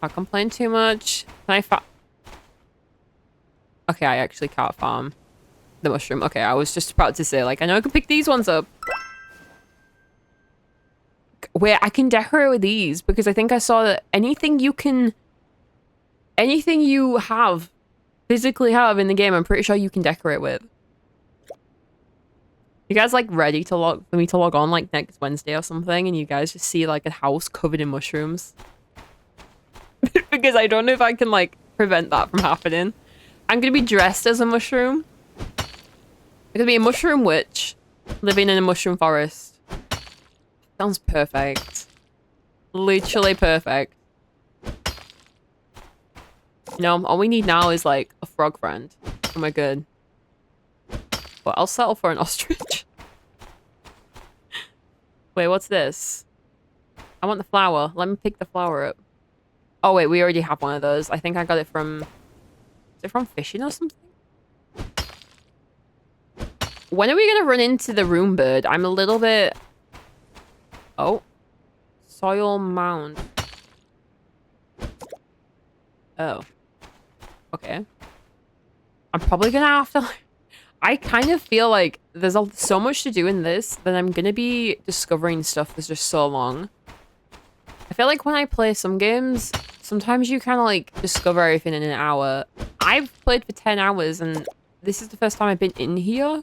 I complain too much. Can I Okay, I actually can't farm the mushroom. Okay, I was just about to say, like, I know I can pick these ones up. Where I can decorate with these, because I think I saw that anything you physically have in the game, I'm pretty sure you can decorate with. You guys like ready to for me to log on like next Wednesday or something, and you guys just see like a house covered in mushrooms? Because I don't know if I can like prevent that from happening. I'm gonna be dressed as a mushroom. I'm gonna be a mushroom witch living in a mushroom forest. Sounds perfect. Literally perfect. You know, all we need now is like a frog friend. Oh my god. But I'll settle for an ostrich. Wait, what's this? I want the flower. Let me pick the flower up. Oh wait, we already have one of those. I think I got it from... Is it from fishing or something? When are we gonna run into the room bird? I'm a little bit... Oh. Soil mound. Oh. Okay. I'm probably gonna have to... I kind of feel like there's so much to do in this that I'm gonna be discovering stuff that's just so long. I feel like when I play some games, sometimes you kind of like discover everything in an hour. I've played for 10 hours and this is the first time I've been in here.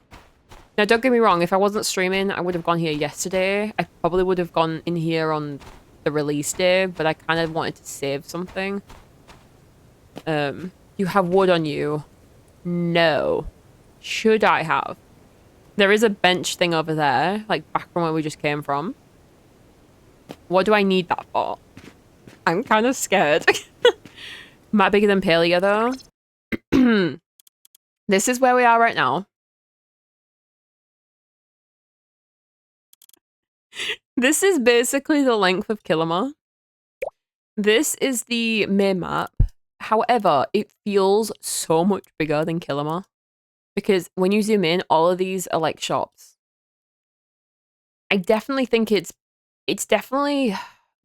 Now, don't get me wrong, if I wasn't streaming, I would have gone here yesterday. I probably would have gone in here on the release day, but I kind of wanted to save something. You have wood on you. No. Should I have? There is a bench thing over there, like back from where we just came from. What do I need that for? I'm kind of scared. Am I bigger than Palea though? This is where we are right now. This is basically the length of Kilima. This is the main map. However, it feels so much bigger than Kilima. Because when you zoom in, all of these are like shops. I definitely think it's definitely...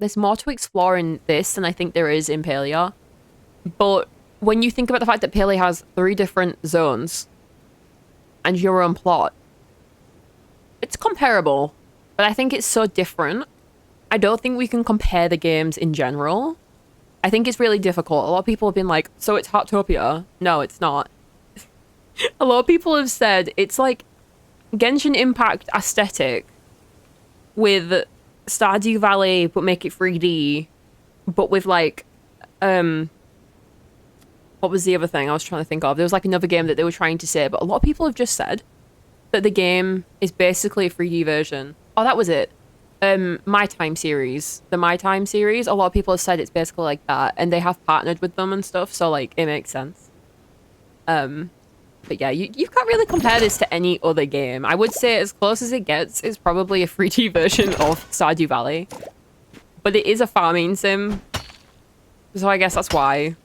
There's more to explore in this than I think there is in Palea. But when you think about the fact that Palea has 3 different zones and your own plot, it's comparable. But I think it's so different. I don't think we can compare the games in general. I think it's really difficult. A lot of people have been like, so it's Heartopia. No, it's not. A lot of people have said it's like Genshin Impact aesthetic with Stardew Valley, but make it 3D, but with like, what was the other thing I was trying to think of? There was like another game that they were trying to say, but a lot of people have just said that the game is basically a 3D version. Oh, that was it. My Time series. The My Time series, a lot of people have said it's basically like that, and they have partnered with them and stuff, so like, it makes sense. But yeah, you can't really compare this to any other game. I would say as close as it gets is probably a 3D version of Stardew Valley. But it is a farming sim. So I guess that's why.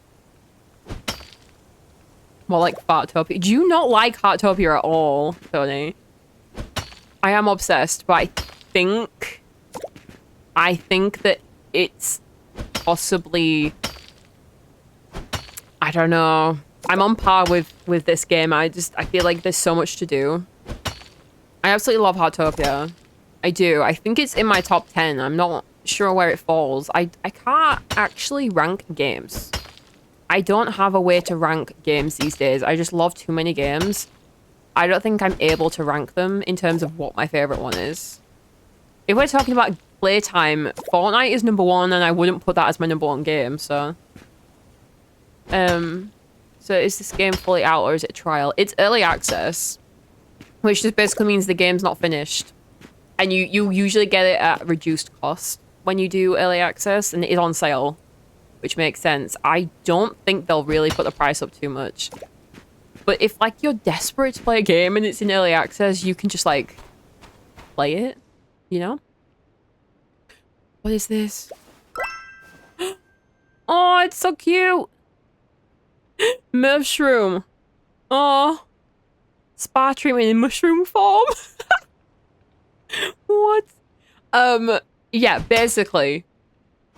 More like Heartopia. Do you not like Heartopia at all, Tony? I am obsessed, but I think that it's possibly... I don't know. I'm on par with this game. I feel like there's so much to do. I absolutely love Heartopia. I do. I think it's in my top 10. I'm not sure where it falls. I can't actually rank games. I don't have a way to rank games these days. I just love too many games. I don't think I'm able to rank them in terms of what my favorite one is. If we're talking about playtime, Fortnite is number 1, and I wouldn't put that as my number 1 game, so... So is this game fully out or is it a trial? It's early access, which just basically means the game's not finished. And you usually get it at reduced cost when you do early access, and it is on sale, which makes sense. I don't think they'll really put the price up too much. But if, like, you're desperate to play a game and it's in early access, you can just, like, play it, you know? What is this? Oh, it's so cute! Mushroom. Oh. Spa treatment in mushroom form. What? Yeah, basically,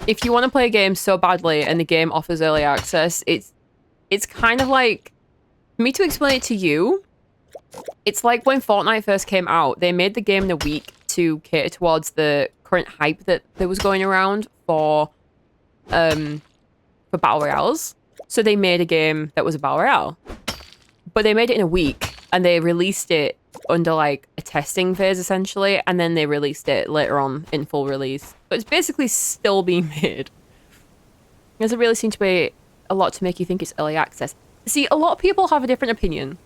if you want to play a game so badly and the game offers early access, it's kind of like, for me to explain it to you, it's like when Fortnite first came out, they made the game in a week to cater towards the current hype that was going around for battle royales. So they made a game that was a battle royale, but they made it in a week and they released it under like a testing phase essentially, and then they released it later on in full release. But it's basically still being made. There doesn't really seem to be a lot to make you think it's early access. See, a lot of people have a different opinion.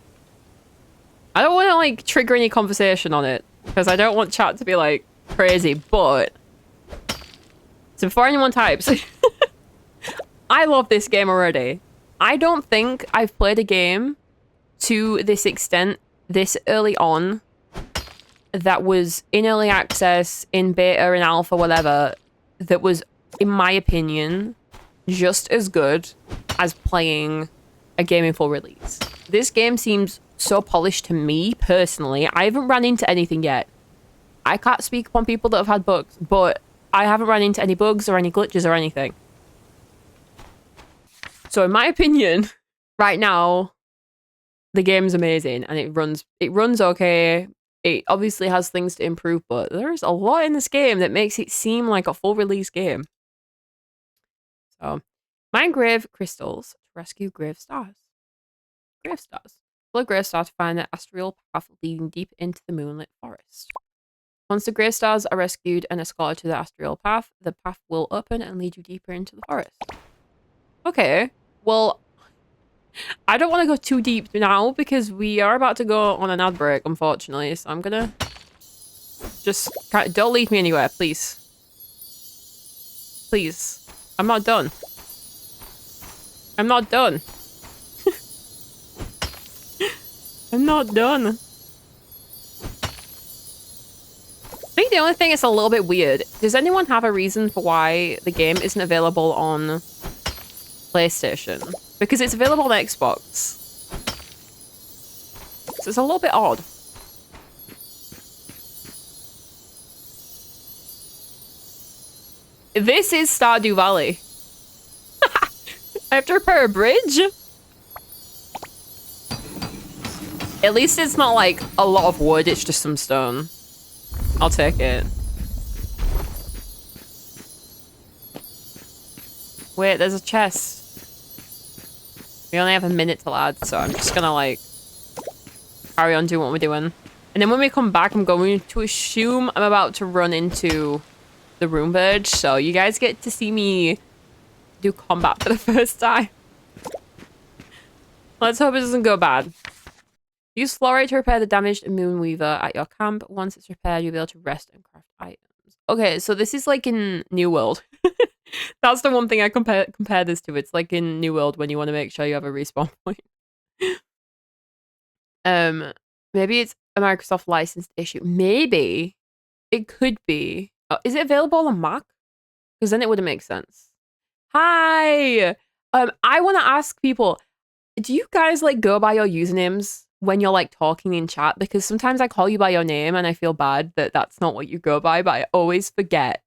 I don't want to like trigger any conversation on it because I don't want chat to be like crazy, but so before anyone types, I love this game already. I don't think I've played a game to this extent this early on that was in early access, in beta, in alpha, whatever, that was, in my opinion, just as good as playing a game in full release. This game seems so polished to me, personally. I haven't run into anything yet. I can't speak upon people that have had bugs, but I haven't run into any bugs or any glitches or anything. So in my opinion, right now, the game's amazing and it runs okay. It obviously has things to improve, but there's a lot in this game that makes it seem like a full release game. So, mine grave crystals to rescue grave stars. Grave stars. Pull a grave star to find the astral path leading deep into the Moonlight Forest. Once the grave stars are rescued and escorted to the astral path, the path will open and lead you deeper into the forest. Okay, well, I don't want to go too deep now because we are about to go on an ad break, unfortunately. So I'm gonna just don't leave me anywhere, please. Please. I'm not done. I'm not done. I'm not done. I think the only thing is a little bit weird. Does anyone have a reason for why the game isn't available on PlayStation? Because it's available on Xbox. So it's a little bit odd. This is Stardew Valley. I have to repair a bridge? At least it's not like a lot of wood, it's just some stone. I'll take it. Wait, there's a chest. We only have a minute till add, so I'm just gonna like carry on doing what we're doing. And then when we come back, I'm going to assume I'm about to run into the room verge, so you guys get to see me do combat for the first time. Let's hope it doesn't go bad. Use fluorite to repair the damaged Moonweaver at your camp. Once it's repaired, you'll be able to rest and craft items. Okay, so this is like in New World. That's the one thing I compare this to. It's like in New World when you want to make sure you have a respawn point. Maybe it's a Microsoft licensed issue. Maybe it could be. Oh, is it available on Mac? Because then it wouldn't make sense. Hi. I want to ask people, do you guys like go by your usernames when you're like talking in chat? Because sometimes I call you by your name and I feel bad that that's not what you go by, but I always forget.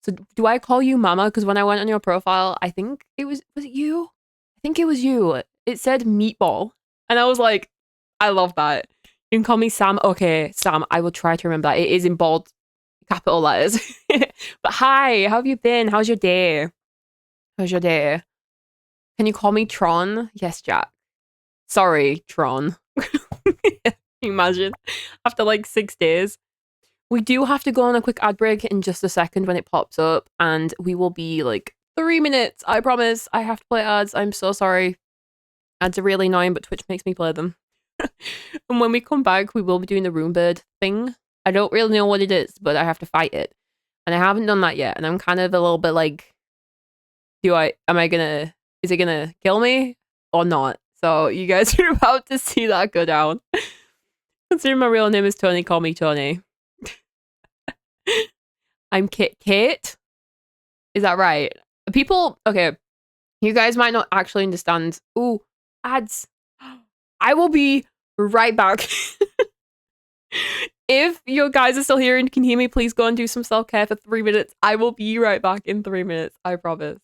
So do I call you Mama? Because when I went on your profile, I think it was it you? I think it was you. It said Meatball. And I was like, I love that. You can call me Sam. Okay, Sam, I will try to remember that. It is in bold capital letters. But hi, how have you been? How's your day? How's your day? Can you call me Tron? Yes, Jack. Sorry, Tron. Can you imagine? After like 6 days. We do have to go on a quick ad break in just a second when it pops up, and we will be like 3 minutes. I promise. I have to play ads. I'm so sorry. Ads are really annoying, but Twitch makes me play them. And when we come back, we will be doing the Rune Bird thing. I don't really know what it is, but I have to fight it. And I haven't done that yet. And I'm kind of a little bit like, is it gonna kill me or not? So you guys are about to see that go down. Considering my real name is Tony, call me Tony. I'm Kate. Is that right? People, okay, you guys might not actually understand. Ooh, ads. I will be right back. If you guys are still here and can hear me, please go and do some self-care for 3 minutes. I will be right back in 3 minutes. I promise.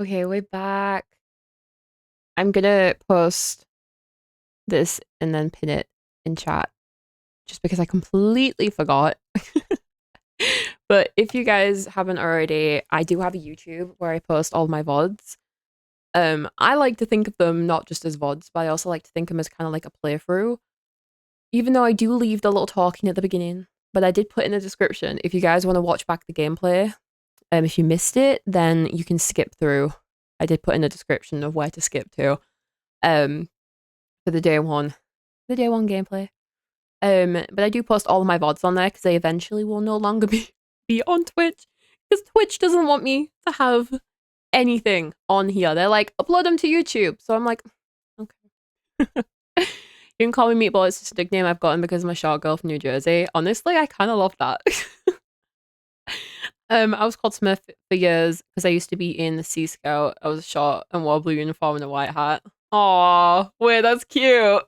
Okay, we're back. I'm gonna post this and then pin it in chat just because I completely forgot. But if you guys haven't already, I do have a YouTube where I post all my VODs. I like to think of them not just as VODs, but I also like to think of them as kind of like a playthrough. Even though I do leave the little talking at the beginning, but I did put in the description if you guys want to watch back the gameplay. If you missed it, then you can skip through. I did put in the description of where to skip to. For the day one gameplay. But I do post all of my VODs on there because they eventually will no longer be on Twitch because Twitch doesn't want me to have anything on here. They're like, upload them to YouTube. So I'm like, okay. You can call me Meatball. It's just a nickname I've gotten because I'm a short girl from New Jersey. Honestly, I kind of love that. I was called Smith for years because I used to be in the Sea Scout. I was short and wore a blue uniform and a white hat. Aw, wait, that's cute.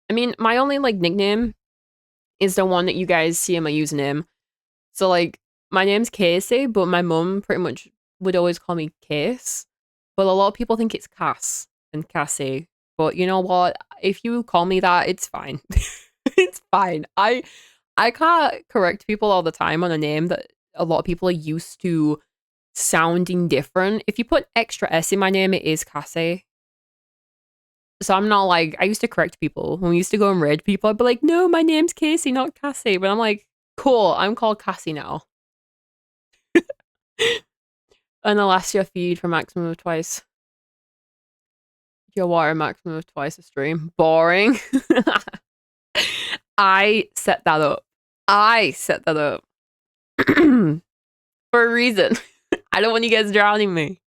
I mean, my only like nickname is the one that you guys see in my username. So like, my name's Casey, but my mum pretty much would always call me Case. But a lot of people think it's Cass and Cassie. But you know what? If you call me that, it's fine. It's fine. I can't correct people all the time on a name that a lot of people are used to sounding different. If you put extra S in my name, it is Cassie. So I'm not like, I used to correct people. When we used to go and raid people, I'd be like, no, my name's Casey, not Cassie. But I'm like, cool, I'm called Cassie now. And unless you feed for maximum of twice. Your water maximum of twice a stream. Boring. I set that up. I set that up. For a reason. I don't want you guys drowning me.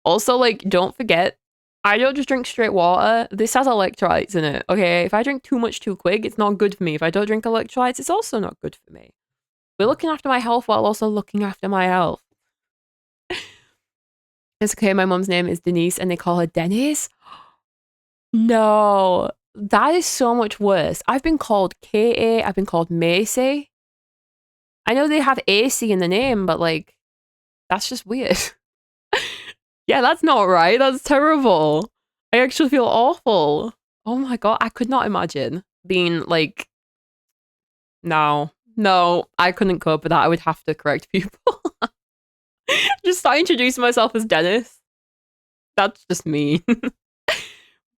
Also, like, don't forget, I don't just drink straight water. This has electrolytes in it, okay? If I drink too much too quick, it's not good for me. If I don't drink electrolytes, it's also not good for me. We're looking after my health while also looking after my health. It's okay, my mom's name is Denise and they call her Dennis. No, that is so much worse. I've been called K.A., I've been called Macy. I know they have AC in the name, but like, that's just weird. Yeah, that's not right. That's terrible. I actually feel awful. Oh my god, I could not imagine being like, no, I couldn't cope with that. I would have to correct people. Just start introducing myself as Dennis. That's just me.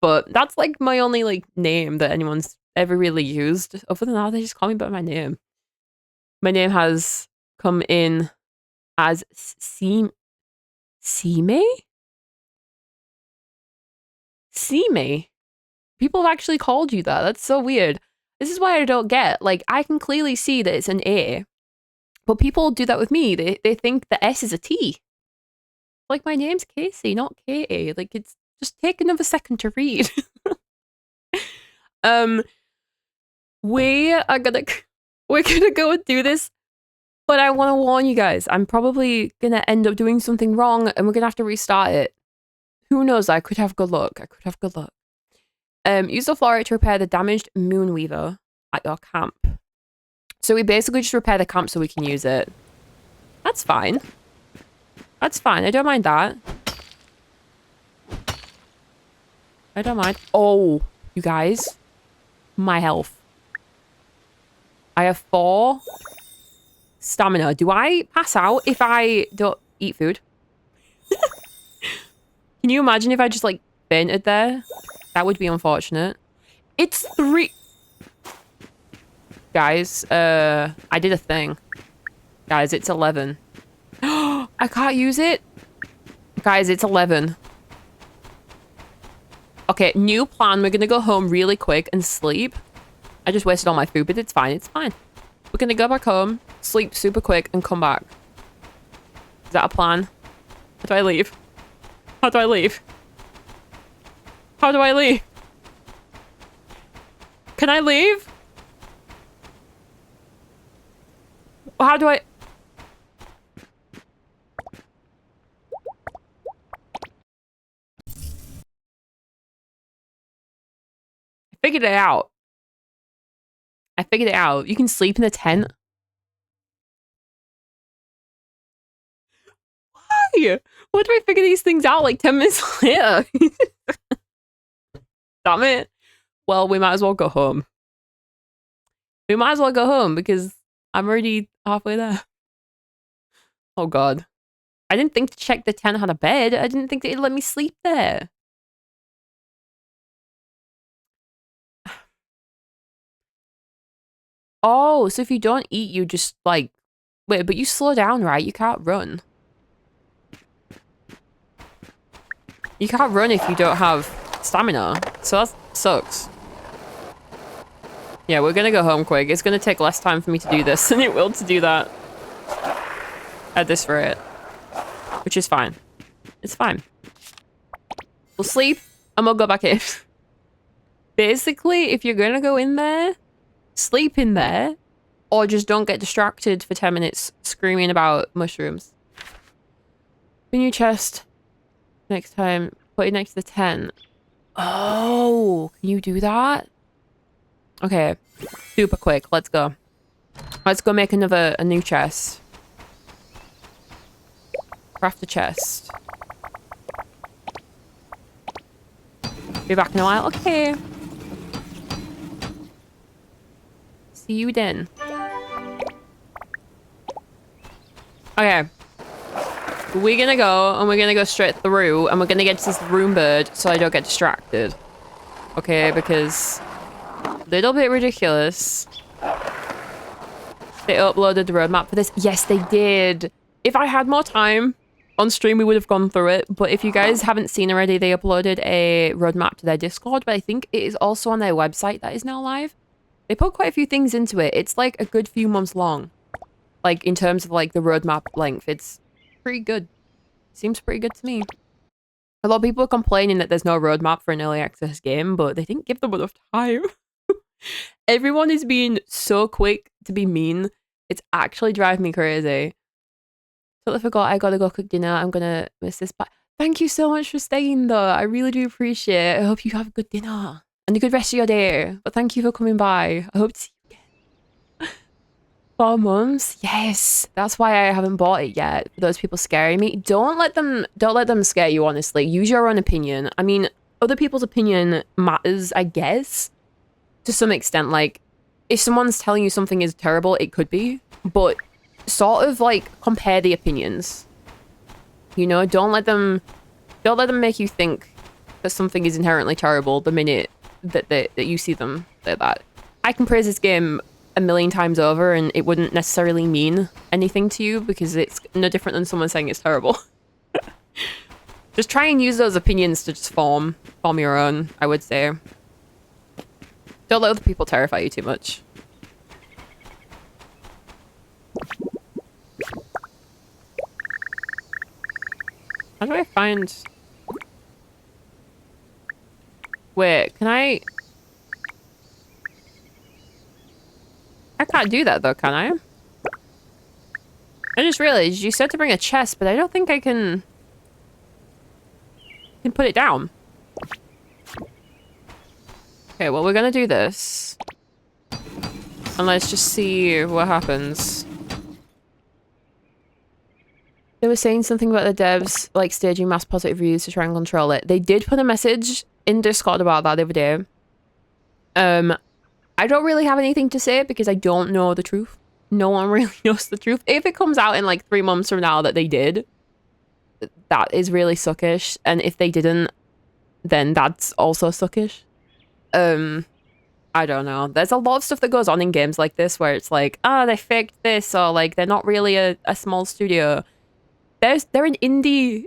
But that's like my only like name that anyone's ever really used. Other than that, they just call me by my name. My name has come in as Sime? Sime? People have actually called you that. That's so weird. This is why I don't get. Like, I can clearly see that it's an A. But people do that with me. They think the S is a T. Like, my name's Casey, not K-A. Like, it's just take another second to read. We're gonna go and do this, but I want to warn you guys, I'm probably gonna end up doing something wrong and we're gonna have to restart it. Who knows? I could have good luck. Use the flora to repair the damaged Moonweaver at your camp. So we basically just repair the camp so we can use it. That's fine. That's fine. I don't mind that. I don't mind. Oh, you guys. My health. I have 4 stamina. Do I pass out if I don't eat food? Can you imagine if I just like fainted there? That would be unfortunate. It's 3. Guys, I did a thing. Guys, it's 11. I can't use it. Guys, it's 11. Okay, new plan. We're gonna go home really quick and sleep. I just wasted all my food, but it's fine. It's fine. We're gonna go back home, sleep super quick, and come back. Is that a plan? How do I leave? How do I leave? How do I leave? Can I leave? How do I... I figured it out. I figured it out. You can sleep in the tent. Why? Why do I figure these things out like 10 minutes later? Damn it. Well, we might as well go home. We might as well go home because I'm already halfway there. Oh god. I didn't think to check the tent had a bed. I didn't think that it'd let me sleep there. Oh, so if you don't eat, you just like... Wait, but you slow down, right? You can't run. You can't run if you don't have stamina. So that sucks. Yeah, we're gonna go home quick. It's gonna take less time for me to do this than it will to do that. At this rate. Which is fine. It's fine. We'll sleep and we'll go back in. Basically, if you're gonna go in there, sleep in there, or just don't get distracted for 10 minutes screaming about mushrooms. The new chest. Next time, put it next to the tent. Oh, can you do that? Okay, super quick. Let's go. Let's go make a new chest. Craft a chest. Be back in a while. Okay. See you then. Okay. We're gonna go, and we're gonna go straight through, and we're gonna get to this room bird so I don't get distracted. Okay, because... little bit ridiculous. They uploaded the roadmap for this. Yes, they did. If I had more time on stream, we would have gone through it. But if you guys haven't seen already, they uploaded a roadmap to their Discord. But I think it is also on their website that is now live. They put quite a few things into it. It's like a good few months long. Like in terms of like the roadmap length. It's pretty good. Seems pretty good to me. A lot of people are complaining that there's no roadmap for an early access game, but they didn't give them enough time. Everyone is being so quick to be mean. It's actually driving me crazy. Totally forgot I gotta go cook dinner. I'm gonna miss this. But thank you so much for staying though. I really do appreciate it. I hope you have a good dinner and a good rest of your day. But thank you for coming by. I hope to see you again. 4 months? Yes. That's why I haven't bought it yet. For those people scaring me. Don't let them scare you, honestly. Use your own opinion. I mean, other people's opinion matters, I guess. To some extent, like, if someone's telling you something is terrible, it could be, but sort of like compare the opinions. You know, don't let them make you think that something is inherently terrible the minute that you see them say that. I can praise this game a million times over and it wouldn't necessarily mean anything to you because it's no different than someone saying it's terrible. Just try and use those opinions to just form your own, I would say. Don't let other people terrify you too much. How do I find... Wait, can I... I can't do that though, can I? I just realized you said to bring a chest, but I don't think I can put it down. Okay, well, we're gonna do this. And let's just see what happens. They were saying something about the devs, like, staging mass positive reviews to try and control it. They did put a message in Discord about that the other day. I don't really have anything to say because I don't know the truth. No one really knows the truth. If it comes out in, like, 3 months from now that they did, that is really suckish. And if they didn't, then that's also suckish. I don't know. There's a lot of stuff that goes on in games like this where it's like, oh, they faked this, or like they're not really a small studio. They're an indie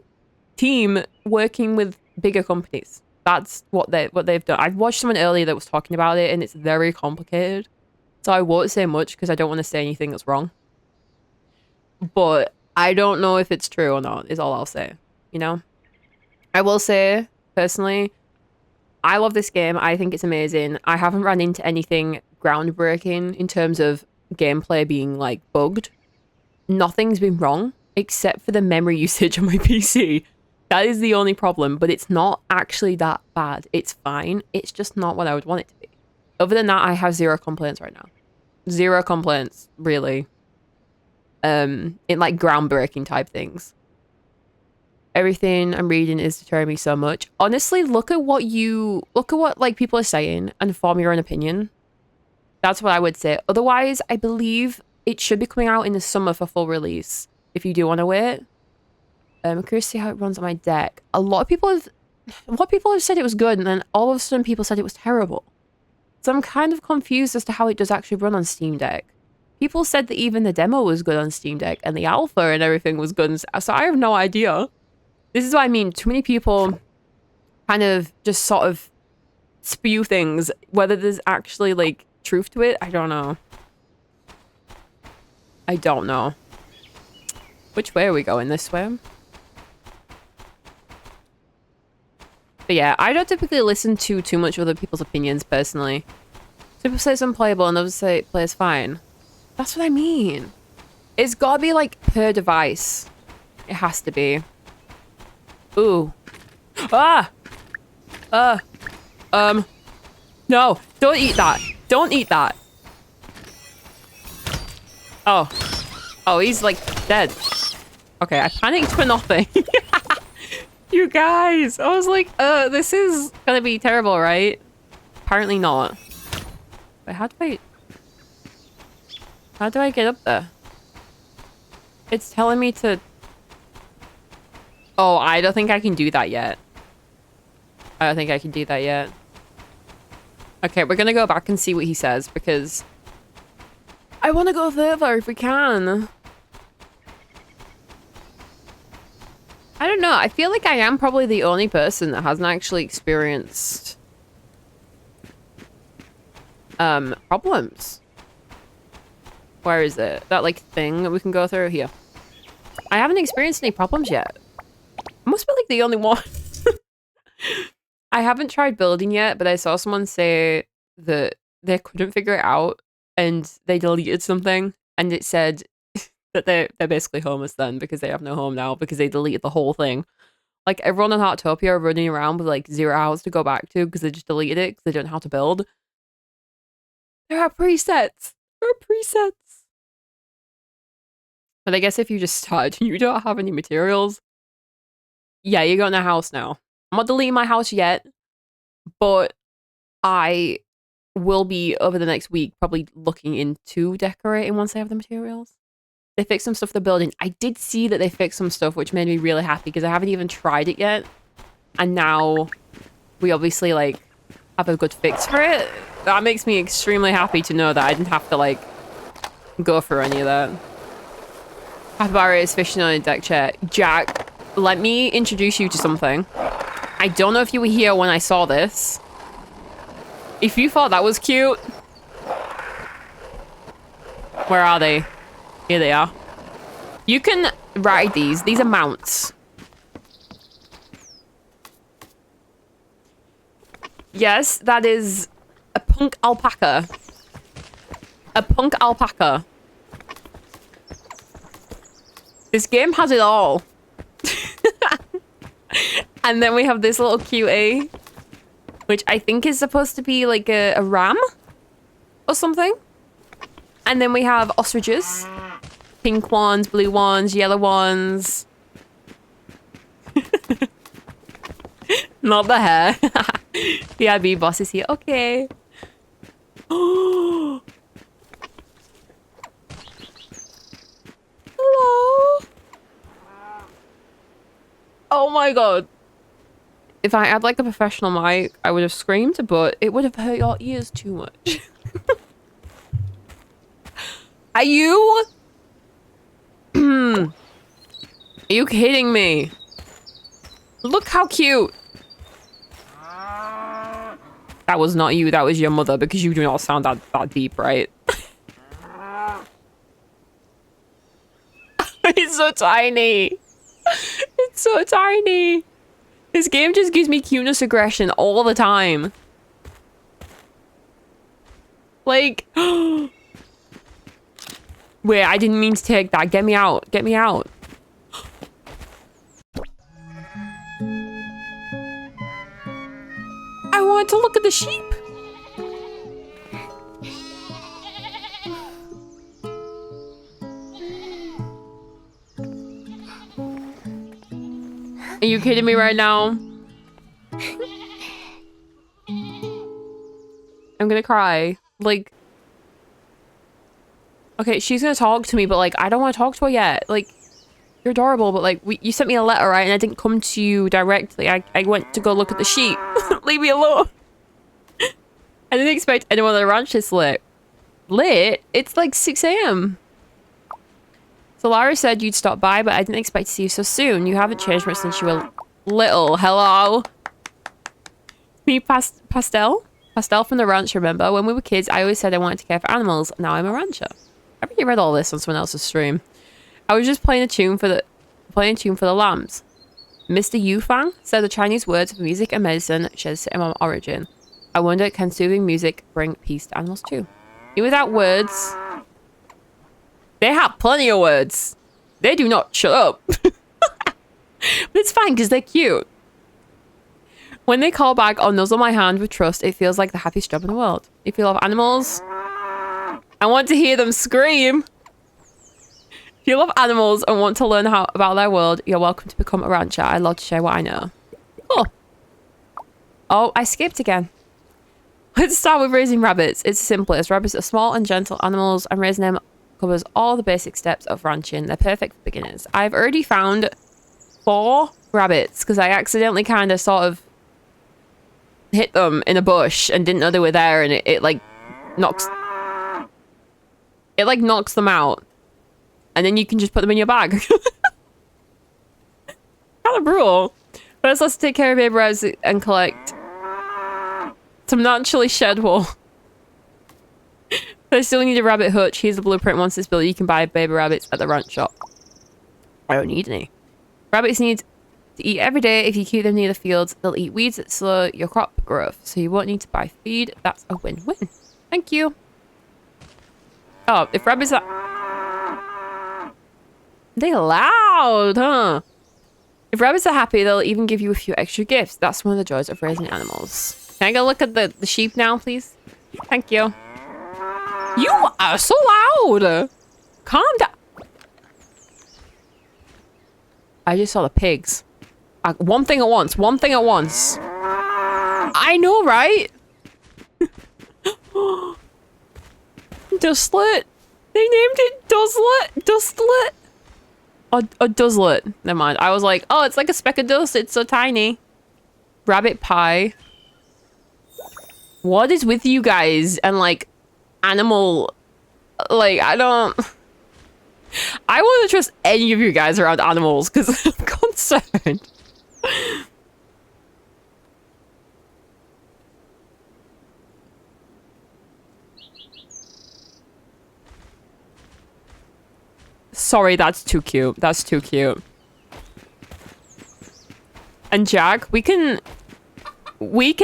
team working with bigger companies. That's what they've done. I watched someone earlier that was talking about it and it's very complicated. So I won't say much because I don't want to say anything that's wrong. But I don't know if it's true or not, is all I'll say. You know? I will say, personally, I love this game. I think it's amazing. I haven't run into anything groundbreaking in terms of gameplay being, like, bugged. Nothing's been wrong, except for the memory usage on my PC. That is the only problem, but it's not actually that bad. It's fine. It's just not what I would want it to be. Other than that, I have zero complaints right now. Zero complaints, really. In, like, groundbreaking type things. Everything I'm reading is deterring me so much. Honestly, look at what like people are saying and form your own opinion. That's what I would say. Otherwise, I believe it should be coming out in the summer for full release. If you do want to wait. I'm curious to see how it runs on my deck. A lot of people have said it was good, and then all of a sudden people said it was terrible. So I'm kind of confused as to how it does actually run on Steam Deck. People said that even the demo was good on Steam Deck, and the alpha and everything was good. So I have no idea. This is what I mean. Too many people kind of just sort of spew things. Whether there's actually, like, truth to it, I don't know. I don't know. Which way are we going? This way? But yeah, I don't typically listen to too much other people's opinions personally. People say it's unplayable and others say it plays fine. That's what I mean. It's gotta be like per device. It has to be. Ooh. Ah! No, don't eat that. Don't eat that. Oh. Oh, he's like dead. Okay, I panicked for nothing. You guys, I was like, this is gonna be terrible, right? Apparently not. Wait, how do I get up there? It's telling me to... Oh, I don't think I can do that yet. I don't think I can do that yet. Okay, we're gonna go back and see what he says, because... I want to go further if we can. I don't know. I feel like I am probably the only person that hasn't actually experienced... problems. Where is it? That, like, thing that we can go through? Here. I haven't experienced any problems yet. I must be, like, the only one. I haven't tried building yet, but I saw someone say that they couldn't figure it out, and they deleted something, and it said that they're basically homeless then, because they have no home now, because they deleted the whole thing. Like, everyone in Heartopia are running around with, like, 0 hours to go back to, because they just deleted it, because they don't know how to build. There are presets! There are presets! But I guess if you just start and you don't have any materials, yeah, you're going to a house now. I'm not deleting my house yet, but I will be, over the next week, probably looking into decorating once I have the materials. They fixed some stuff for the building. I did see that they fixed some stuff, which made me really happy, because I haven't even tried it yet. And now we obviously, like, have a good fix for it. That makes me extremely happy to know that I didn't have to, like, go for any of that. Capybara is fishing on a deck chair. Jack, let me introduce you to something. I don't know if you were here when I saw this. If you thought that was cute... Where are they? Here they are. You can ride these. These are mounts. Yes, that is a punk alpaca. A punk alpaca. This game has it all. And then we have this little cutie, which I think is supposed to be like a ram or something. And then we have ostriches. Pink ones, blue ones, yellow ones. Not the hair. The IB boss is here. Okay. Oh. Hello. Oh my god. If I had like a professional mic, I would have screamed, but it would have hurt your ears too much. Are you? Are you kidding me? Look how cute. That was not you, that was your mother, because you do not sound that deep, right? It's so tiny. It's so tiny. This game just gives me cuteness aggression all the time. Like... Wait, I didn't mean to take that. Get me out. Get me out. I want to look at the sheep. Are you kidding me right now? I'm gonna cry. Like... Okay, she's gonna talk to me, but like, I don't want to talk to her yet. Like, you're adorable, but like, you sent me a letter, right? And I didn't come to you directly. I went to go look at the sheep. Leave me alone. I didn't expect anyone at the ranch this late. Late? It's like 6 AM. So Lara said you'd stop by, but I didn't expect to see you so soon. You haven't changed much since you were little. Hello? Me, Pastel? Pastel from the ranch, remember? When we were kids, I always said I wanted to care for animals. Now I'm a rancher. I really read all this on someone else's stream. I was just playing a tune for the lambs. Mr. Yufang said the Chinese words for music and medicine share the same origin. I wonder, can soothing music bring peace to animals too? Even without words, they have plenty of words. They do not shut up. But it's fine because they're cute. When they call back or nuzzle my hand with trust, it feels like the happiest job in the world. If you love animals, I want to hear them scream. If you love animals and want to learn about their world, you're welcome to become a rancher. I'd love to share what I know. Cool. Oh, I skipped again. Let's start with raising rabbits. It's the simplest. Rabbits are small and gentle animals, and raising them covers all the basic steps of ranching. They're perfect for beginners. I've already found 4 rabbits because I accidentally kind of sort of hit them in a bush and didn't know they were there, and it like knocks them out. And then you can just put them in your bag. Kind of brutal. First, let's take care of baby rabbits and collect some naturally shed wool. But I still need a rabbit hutch. Here's the blueprint. Once it's built, you can buy baby rabbits at the ranch shop. I don't need any. Rabbits need to eat every day. If you keep them near the fields, they'll eat weeds that slow your crop growth. So you won't need to buy feed. That's a win-win. Thank you. Oh, if rabbits are... They're loud, huh? If rabbits are happy, they'll even give you a few extra gifts. That's one of the joys of raising animals. Can I go look at the sheep now, please? Thank you. You are so loud! Calm down. I just saw the pigs. One thing at once. One thing at once. I know, right? Dustlet. They named it Dustlet. Dustlet. A Dustlet. Never mind. I was like, oh, it's like a speck of dust. It's so tiny. Rabbit pie. What is with you guys and like animal? Like, I don't trust any of you guys around animals because I'm concerned. Sorry, that's too cute. That's too cute. And Jack, we can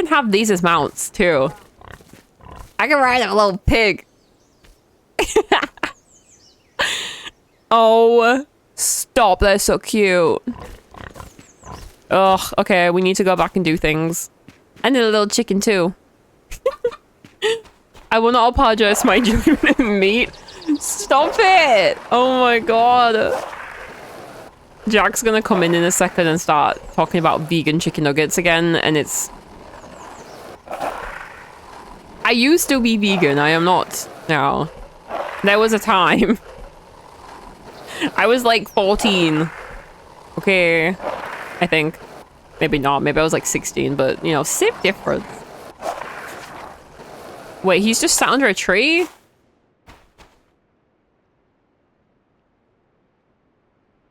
have these as mounts too. I can ride a little pig. Oh, stop. They're so cute. Ugh, okay, we need to go back and do things. I need a little chicken too. I will not apologize for my enjoyment of meat. Stop it! Oh my god. Jack's gonna come in a second and start talking about vegan chicken nuggets again, and it's... I used to be vegan, I am not now. There was a time. I was like 14. Okay, I think. Maybe not, maybe I was like 16, but you know, same difference. Wait, he's just sat under a tree?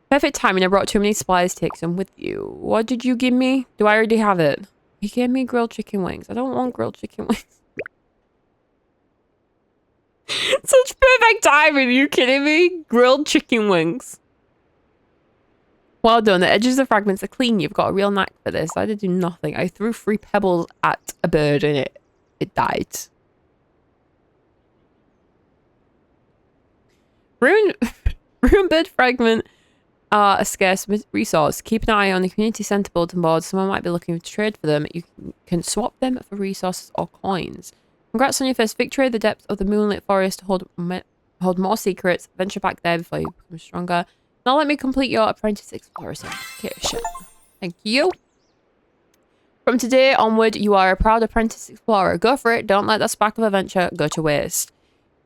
Perfect timing. I brought too many supplies. Take some with you. What did you give me? Do I already have it? He gave me grilled chicken wings. I don't want grilled chicken wings. Such perfect timing. Are you kidding me? Grilled chicken wings. Well done. The edges of the fragments are clean. You've got a real knack for this. I did do nothing. I threw 3 pebbles at a bird and it died. Ruined bird fragment. A scarce resource. Keep an eye on the community center bulletin board. Someone might be looking to trade for them. You can swap them for resources or coins. Congrats on your first victory. The depths of the Moonlight Forest hold more secrets. Venture back there before you become stronger. Now let me complete your apprentice explorer certification. Thank you. From today onward, you are a proud apprentice explorer. Go for it. Don't let that spark of adventure go to waste.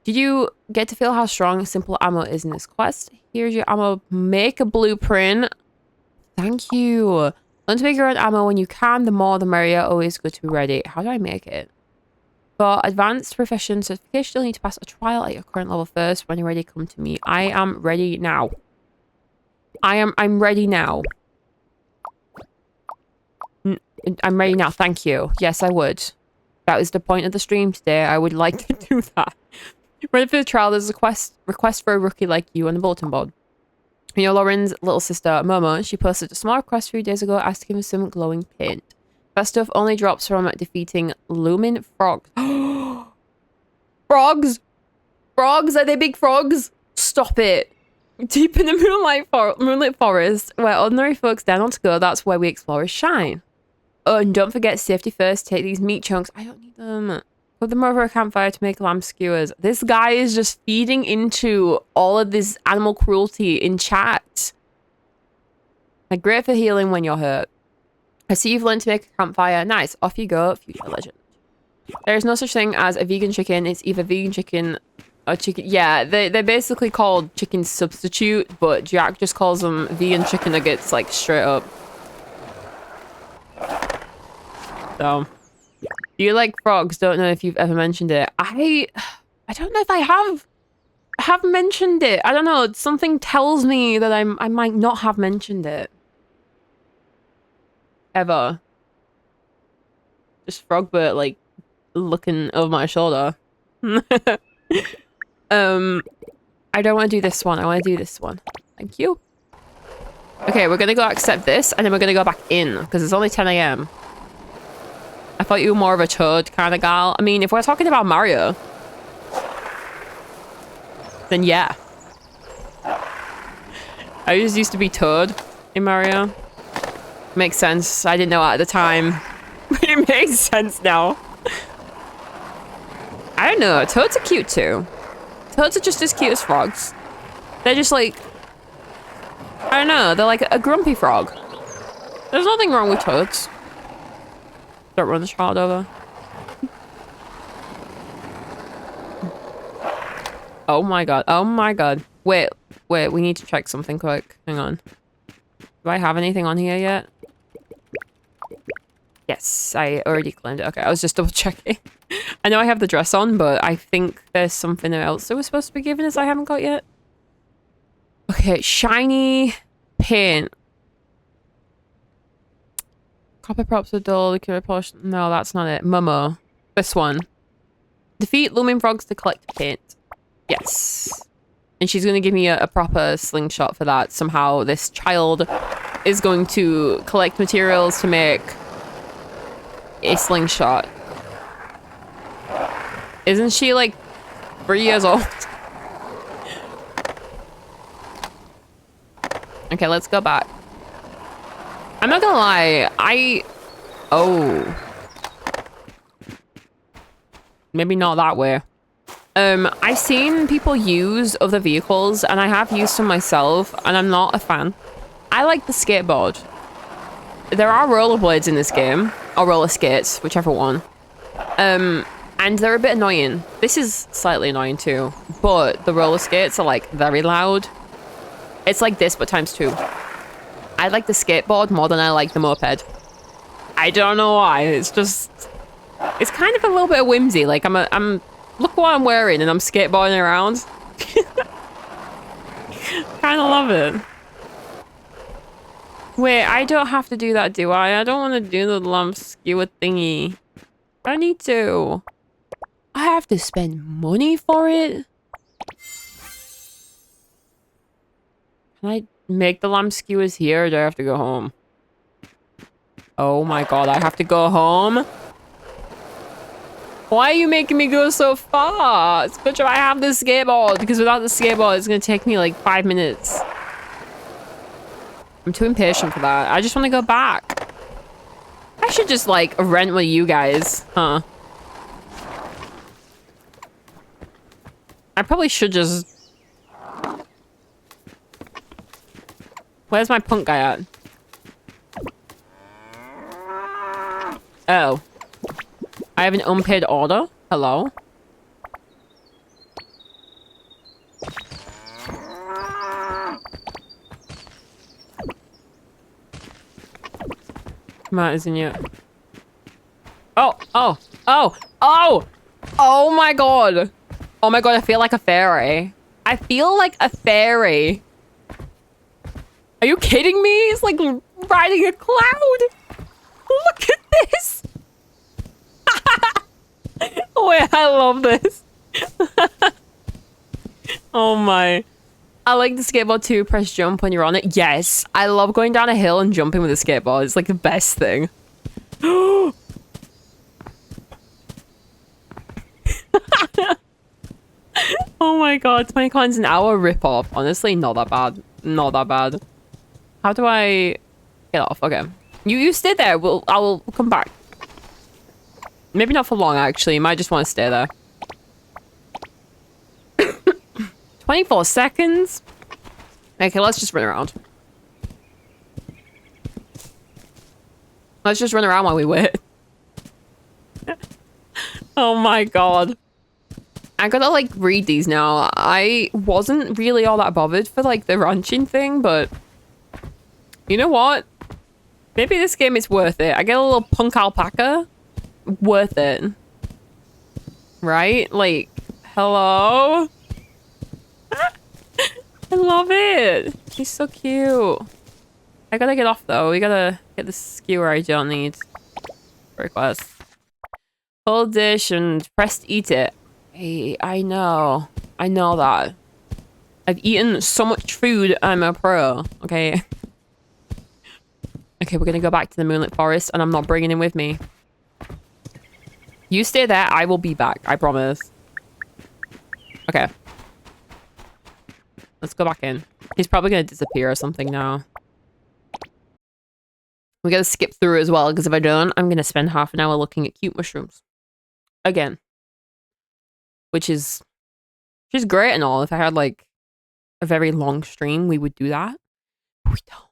Did you get to feel how strong simple ammo is in this quest? Here's your ammo. Make a blueprint. Thank you. Learn to make your own ammo when you can. The more, the merrier. Always good to be ready. How do I make it? For advanced profession certification, you'll need to pass a trial at your current level first. When you're ready, come to me. I am ready now. I'm ready now. I'm ready now. Thank you. Yes, I would. That was the point of the stream today. I would like to do that. Ready for the trial, there's a request for a rookie like you on the bulletin board. You know, Lauren's little sister, Momo, she posted a small request a few days ago asking for some glowing paint. That stuff only drops from defeating looming frogs. Frogs? Frogs? Are they big frogs? Stop it. Deep in the Moonlight Forest, where ordinary folks dare not to go, that's where we explorers shine. Oh, and don't forget safety first. Take these meat chunks. I don't need them. Put them over a campfire to make lamb skewers. This guy is just feeding into all of this animal cruelty in chat. Like, great for healing when you're hurt. I see you've learned to make a campfire. Nice. Off you go, future legend. There is no such thing as a vegan chicken. It's either vegan chicken or chicken. Yeah, they're basically called chicken substitute, but Jack just calls them vegan chicken nuggets, like, straight up. So, do you like frogs? Don't know if you've ever mentioned it. I don't know if I have mentioned it. I don't know. Something tells me that I might not have mentioned it. Ever. Just Frogbert, like, looking over my shoulder. I don't want to do this one. I want to do this one. Thank you. Okay, we're gonna go accept this, and then we're gonna go back in, because it's only 10 AM. I thought you were more of a Toad kind of gal. I mean, if we're talking about Mario, then yeah. I just used to be Toad in Mario. Makes sense. I didn't know at the time. But it makes sense now. I don't know. Toads are cute too. Toads are just as cute as frogs. They're just like... I don't know. They're like a grumpy frog. There's nothing wrong with toads. Don't run the child over. Oh my god. Oh my god. Wait. We need to check something quick. Hang on. Do I have anything on here yet? Yes, I already claimed it. Okay, I was just double checking. I know I have the dress on, but I think there's something else that was supposed to be given as I haven't got yet. Okay, shiny paint. Copper props are dull, liquid polish. No, that's not it. Momo. This one. Defeat looming frogs to collect paint. Yes. And she's going to give me a proper slingshot for that. Somehow this child is going to collect materials to make a slingshot. Isn't she like 3 years old? Okay, let's go back. I'm not gonna lie, oh. Maybe not that way. I've seen people use other vehicles, and I have used them myself, and I'm not a fan. I like the skateboard. There are rollerblades in this game, or roller skates, whichever one. And they're a bit annoying. This is slightly annoying too, but the roller skates are like very loud. It's like this, but times 2. I like the skateboard more than I like the moped. I don't know why. It's just, it's kind of a little bit of whimsy. Like I'm look what I'm wearing, and I'm skateboarding around. Kind of love it. Wait, I don't have to do that, do I? I don't want to do the lump skewer thingy. I need to. I have to spend money for it? Can I make the lamb skewers here, or do I have to go home? Oh my god, I have to go home? Why are you making me go so far? Especially if I have this skateboard, because without the skateboard, it's gonna take me like 5 minutes. I'm too impatient for that. I just want to go back. I should just like rent with you guys, huh? I probably should just... Where's my punk guy at? Oh. I have an unpaid order? Hello? Matt isn't yet. Oh! Oh! Oh! Oh! Oh my god! Oh my god, I feel like a fairy. I feel like a fairy. Are you kidding me? It's like riding a cloud. Look at this. Wait, I love this. Oh my. I like the skateboard too. Press jump when you're on it. Yes, I love going down a hill and jumping with a skateboard. It's like the best thing. Oh my god, 20 coins an hour rip-off. Honestly, not that bad. Not that bad. How do I get off? Okay. You stay there. I will come back. Maybe not for long, actually. You might just want to stay there. 24 seconds. Okay, let's just run around. Let's just run around while we wait. Oh my god. I gotta, like, read these now. I wasn't really all that bothered for, like, the ranching thing, but... You know what? Maybe this game is worth it. I get a little punk alpaca. Worth it. Right? Like, hello? I love it. He's so cute. I gotta get off, though. We gotta get the skewer I don't need. Request. Full dish and press to eat it. Hey, I know. I know that. I've eaten so much food, I'm a pro. Okay. Okay, we're gonna go back to the Moonlight Forest, and I'm not bringing him with me. You stay there, I will be back. I promise. Okay. Let's go back in. He's probably gonna disappear or something now. We gotta skip through as well, because if I don't, I'm gonna spend half an hour looking at cute mushrooms. Again. Which is great and all. If I had, like, a very long stream, we would do that. But we don't.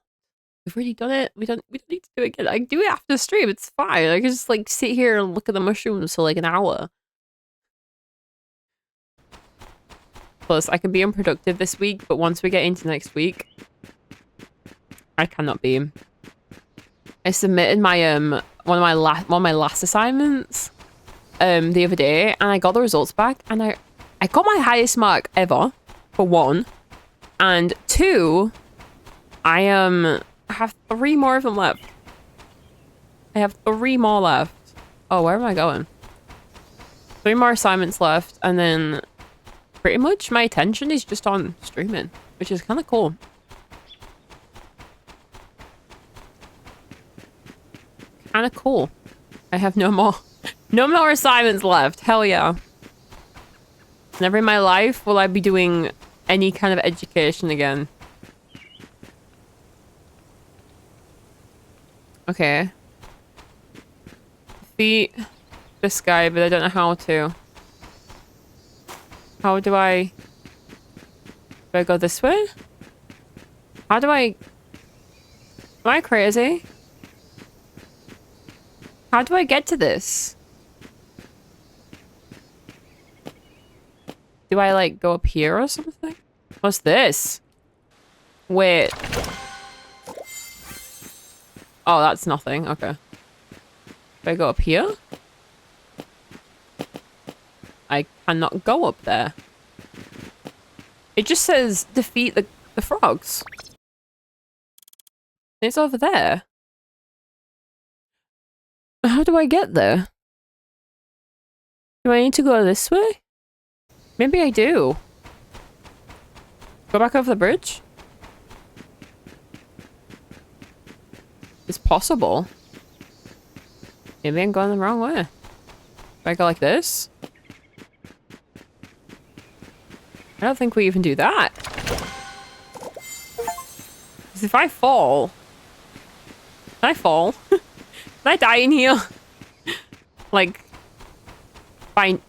We've already done it. We don't need to do it again. I do it after the stream. It's fine. I can just, like, sit here and look at the mushrooms for, like, an hour. Plus, I can be unproductive this week, but once we get into next week, I cannot be. I submitted my one of my last assignments the other day, and I got the results back, and I got my highest mark ever, for 1, and 2, I have 3 more of them left. I have 3 more left. Oh, where am I going? 3 more assignments left, and then pretty much my attention is just on streaming, which is kind of cool. Kind of cool. I have no more assignments left. Hell yeah. Never in my life will I be doing any kind of education again. Okay. Defeat this guy, but I don't know how to. How do I... Do I go this way? How do I... Am I crazy? How do I get to this? Do I, like, go up here or something? What's this? Wait. Oh, that's nothing. Okay. Do I go up here? I cannot go up there. It just says defeat the frogs. It's over there. How do I get there? Do I need to go this way? Maybe I do. Go back over the bridge? It's possible. Maybe I'm going the wrong way. Do I go like this? I don't think we even do that. Because if I fall... Can I fall? Can I die in here? Like...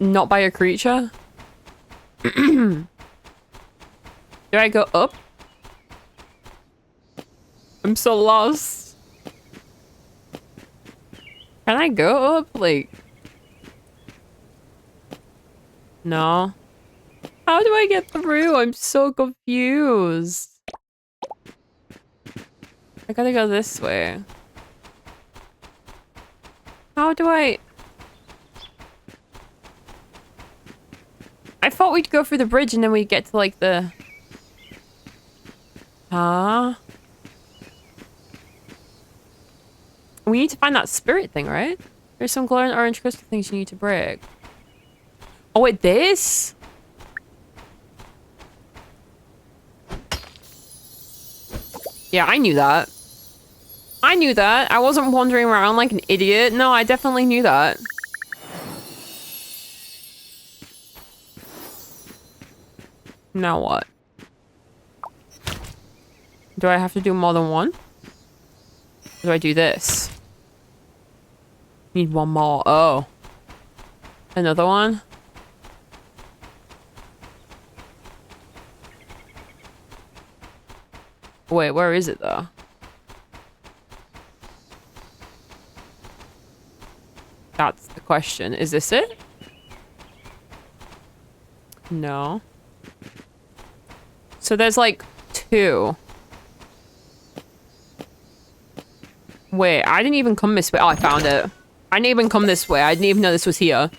Not by a creature? Do I go up? I'm so lost. Can I go up? Like... No. How do I get through? I'm so confused. I gotta go this way. How do I... I thought we'd go through the bridge and then we'd get to, like, the... We need to find that spirit thing, right? There's some glowing orange crystal things you need to break. Oh, wait, this? Yeah, I knew that. I knew that. I wasn't wandering around like an idiot. No, I definitely knew that. Now what? Do I have to do more than one? Or do I do this? Need one more. Oh. Another one? Wait, where is it though? That's the question. Is this it? No. So there's like 2. Wait, I didn't even come this way. Oh, I found it. I didn't even come this way. I didn't even know this was here.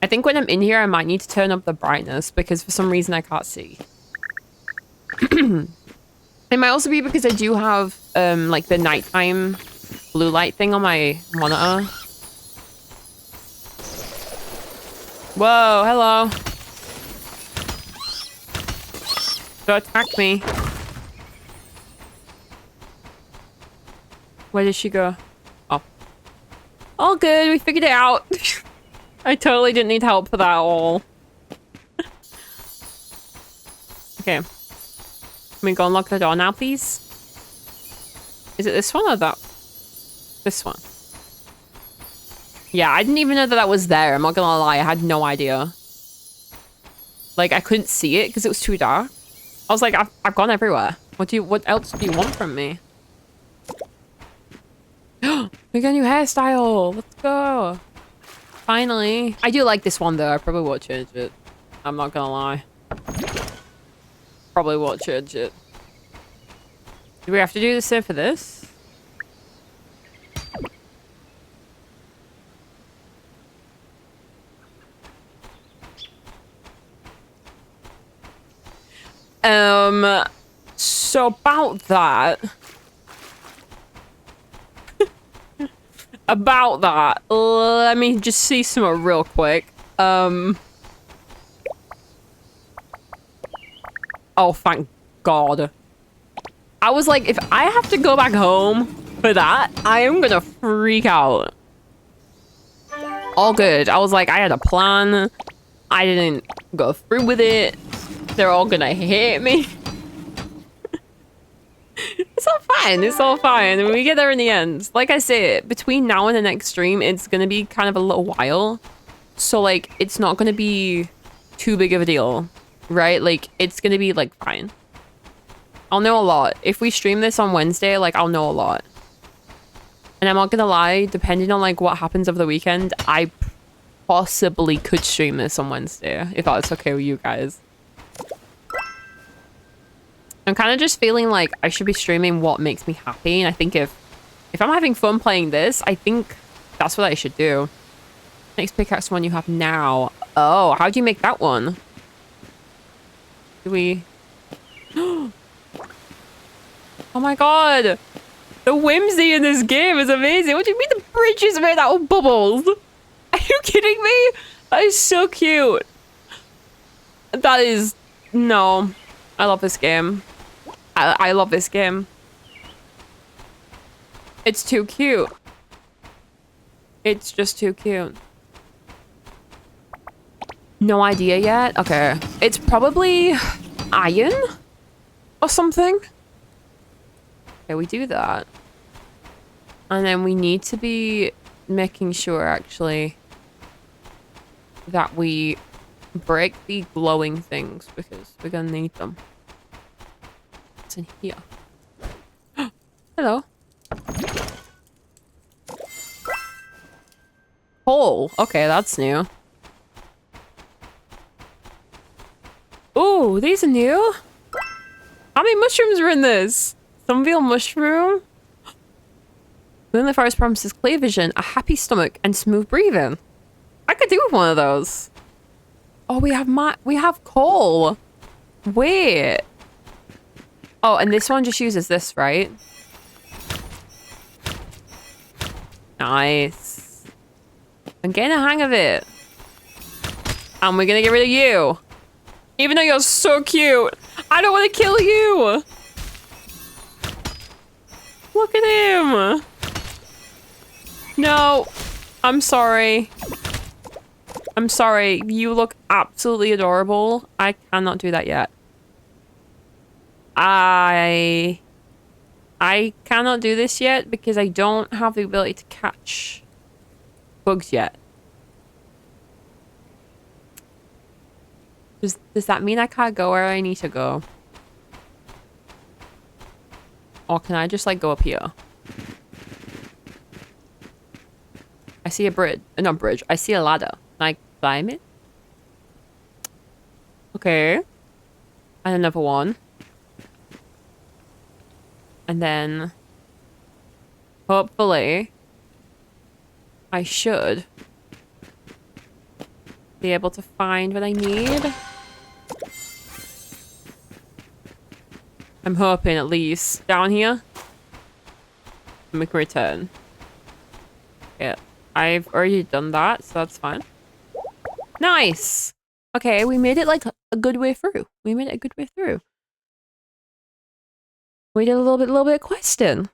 I think when I'm in here, I might need to turn up the brightness because for some reason I can't see. It might also be because I do have like the nighttime blue light thing on my monitor. Whoa, hello. Don't attack me. Where did she go? Oh. All good, we figured it out. I totally didn't need help for that at all. Okay. Can we go unlock the door now, please? Is it this one or that? This one. Yeah, I didn't even know that that was there. I'm not gonna lie, I had no idea. Like, I couldn't see it because it was too dark. I was like, I've gone everywhere. What else do you want from me? We got a new hairstyle. Let's go. Finally. I do like this one though. I probably won't change it. I'm not gonna lie. Probably won't change it. Do we have to do the same for this? So about that. About that, let me just see some real quick. Oh, thank God. I was like, if I have to go back home for that, I am gonna freak out. All good. I was like, I had a plan. I didn't go through with it. They're all gonna hate me. It's all fine. It's all fine. We get there in the end. Like I say, between now and the next stream, it's gonna be kind of a little while. So, like, it's not gonna be too big of a deal, right? Like, it's gonna be, like, fine. I'll know a lot. If we stream this on Wednesday, like, I'll know a lot. And I'm not gonna lie, depending on, like, what happens over the weekend, I possibly could stream this on Wednesday, if that's okay with you guys. I'm kind of just feeling like I should be streaming what makes me happy. And I think if I'm having fun playing this, I think that's what I should do. Next pickaxe one you have now. Oh, how do you make that one? Do we... Oh my God. The whimsy in this game is amazing. What do you mean the bridge is made out of bubbles? Are you kidding me? That is so cute. That is... No. I love this game. I love this game. It's too cute. It's just too cute. No idea yet? Okay. It's probably iron or something. Okay, we do that. And then we need to be making sure, actually, that we break the glowing things because we're gonna need them. What's in here? Hello. Hole. Okay, that's new. Ooh, these are new. How many mushrooms are in this? Sunveil mushroom. Moonlight Forest promises clear vision, a happy stomach, and smooth breathing. I could do with one of those. Oh, we have coal. Wait. Oh, and this one just uses this, right? Nice. I'm getting a hang of it. And we're gonna get rid of you. Even though you're so cute. I don't want to kill you. Look at him. No, I'm sorry. I'm sorry. You look absolutely adorable. I cannot do that yet. I cannot do this yet because I don't have the ability to catch bugs yet. Does that mean I can't go where I need to go? Or can I just like go up here? I see a bridge. Not bridge. I see a ladder. Can I climb it? Okay. And another one. And then hopefully I should be able to find what I need. I'm hoping at least down here. And we can return. Yeah, I've already done that, so that's fine. Nice. Okay, we made it like a good way through. We made it a good way through. We did a little bit of questing.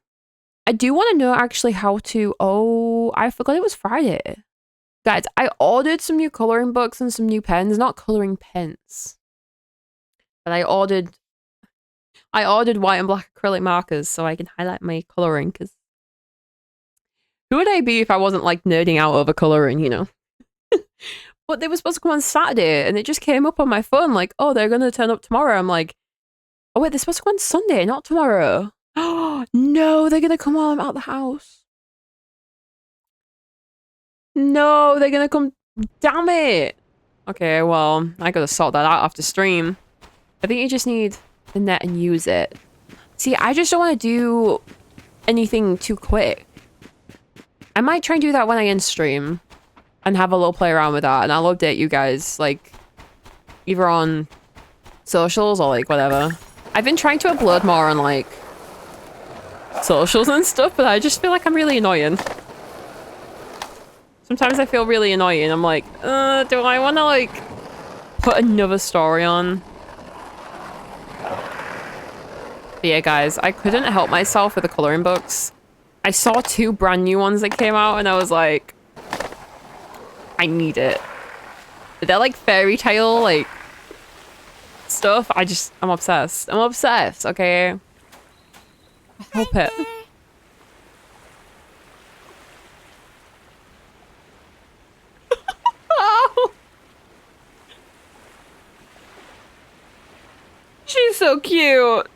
I do want to know actually how to... Oh, I forgot it was Friday. Guys, I ordered some new coloring books and some new pens. Not coloring pens. But I ordered white and black acrylic markers so I can highlight my coloring, because who would I be if I wasn't like nerding out over coloring, you know? But they were supposed to come on Saturday and it just came up on my phone like, oh, they're going to turn up tomorrow. I'm like, oh wait, they're supposed to come on Sunday, not tomorrow. Oh, no, they're going to come while I'm out the house. No, they're going to come. Damn it. Okay, well, I got to sort that out after stream. I think you just need the net and use it. See, I just don't want to do anything too quick. I might try and do that when I end stream and have a little play around with that, and I'll update you guys, like, either on socials or, like, whatever. I've been trying to upload more on, like, socials and stuff, but I just feel like I'm really annoying. Sometimes I feel really annoying. I'm like, do I want to, like, put another story on? But yeah, guys, I couldn't help myself with the coloring books. I saw 2 brand new ones that came out, and I was like, I need it. They're like fairy tale, like, stuff. I'm obsessed. I'm obsessed, okay? I hope it. Oh. She's so cute.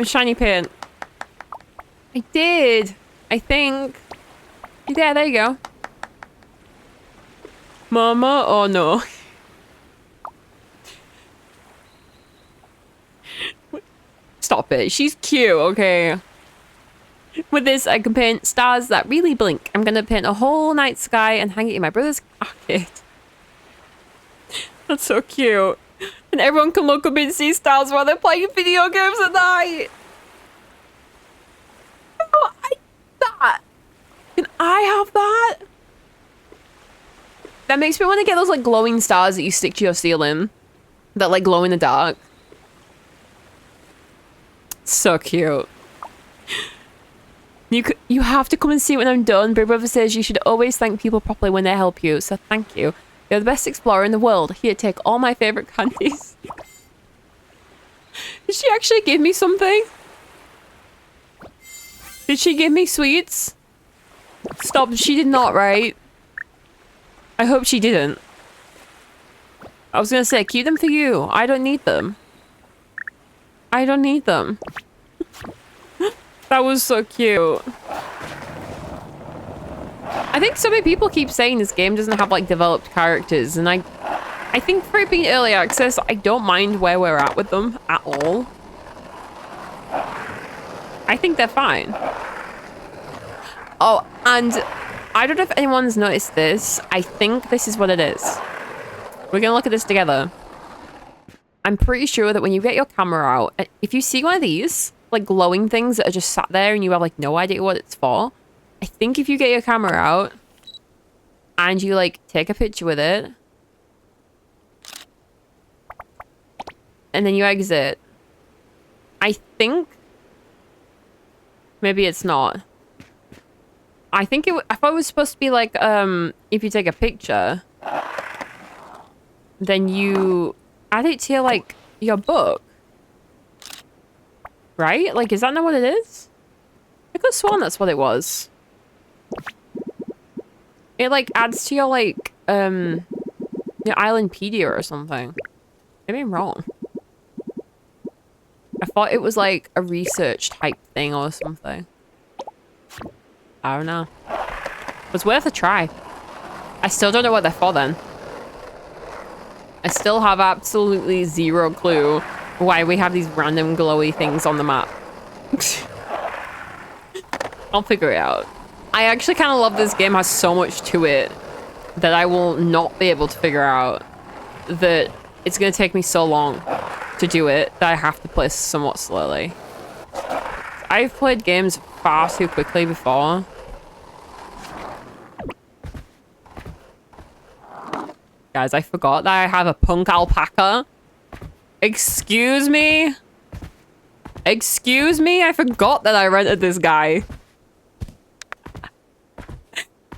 Shiny paint. I did. I think. Yeah, there you go. Mama, oh no. Stop it. She's cute, okay? With this, I can paint stars that really blink. I'm gonna paint a whole night sky and hang it in my brother's arcade. That's so cute. And everyone can look up and see stars while they're playing video games at night. Oh, that. Can I have that? That makes me want to get those like glowing stars that you stick to your ceiling. That like glow in the dark. So cute. You have to come and see it when I'm done. Big Brother says you should always thank people properly when they help you. So thank you. You're the best explorer in the world. Here, take all my favorite candies. Did she actually give me something? Did she give me sweets? Stop, she did not, right? I hope she didn't. I was gonna say, keep them for you. I don't need them. I don't need them. That was so cute. I think so many people keep saying this game doesn't have like developed characters, and I think for it being early access, I don't mind where we're at with them at all. I think they're fine. Oh, and I don't know if anyone's noticed this. I think this is what it is. We're gonna look at this together. I'm pretty sure that when you get your camera out, if you see one of these, like glowing things that are just sat there and you have like no idea what it's for, I think if you get your camera out and you like take a picture with it, and then you exit. I think maybe it's not. I think I thought it was supposed to be like if you take a picture, then you add it to your like your book. Right? Like, is that not what it is? I could have sworn that's what it was. It like adds to your like your Islandpedia or something. Maybe I'm wrong. I thought it was like a research type thing or something. I don't know. It was worth a try. I still don't know what they're for then. I still have absolutely zero clue why we have these random glowy things on the map. I'll figure it out. I actually kind of love this game. Has so much to it that I will not be able to figure out. That it's going to take me so long to do it that I have to play somewhat slowly. I've played games far too quickly before. Guys, I forgot that I have a punk alpaca. Excuse me? Excuse me? I forgot that I rented this guy.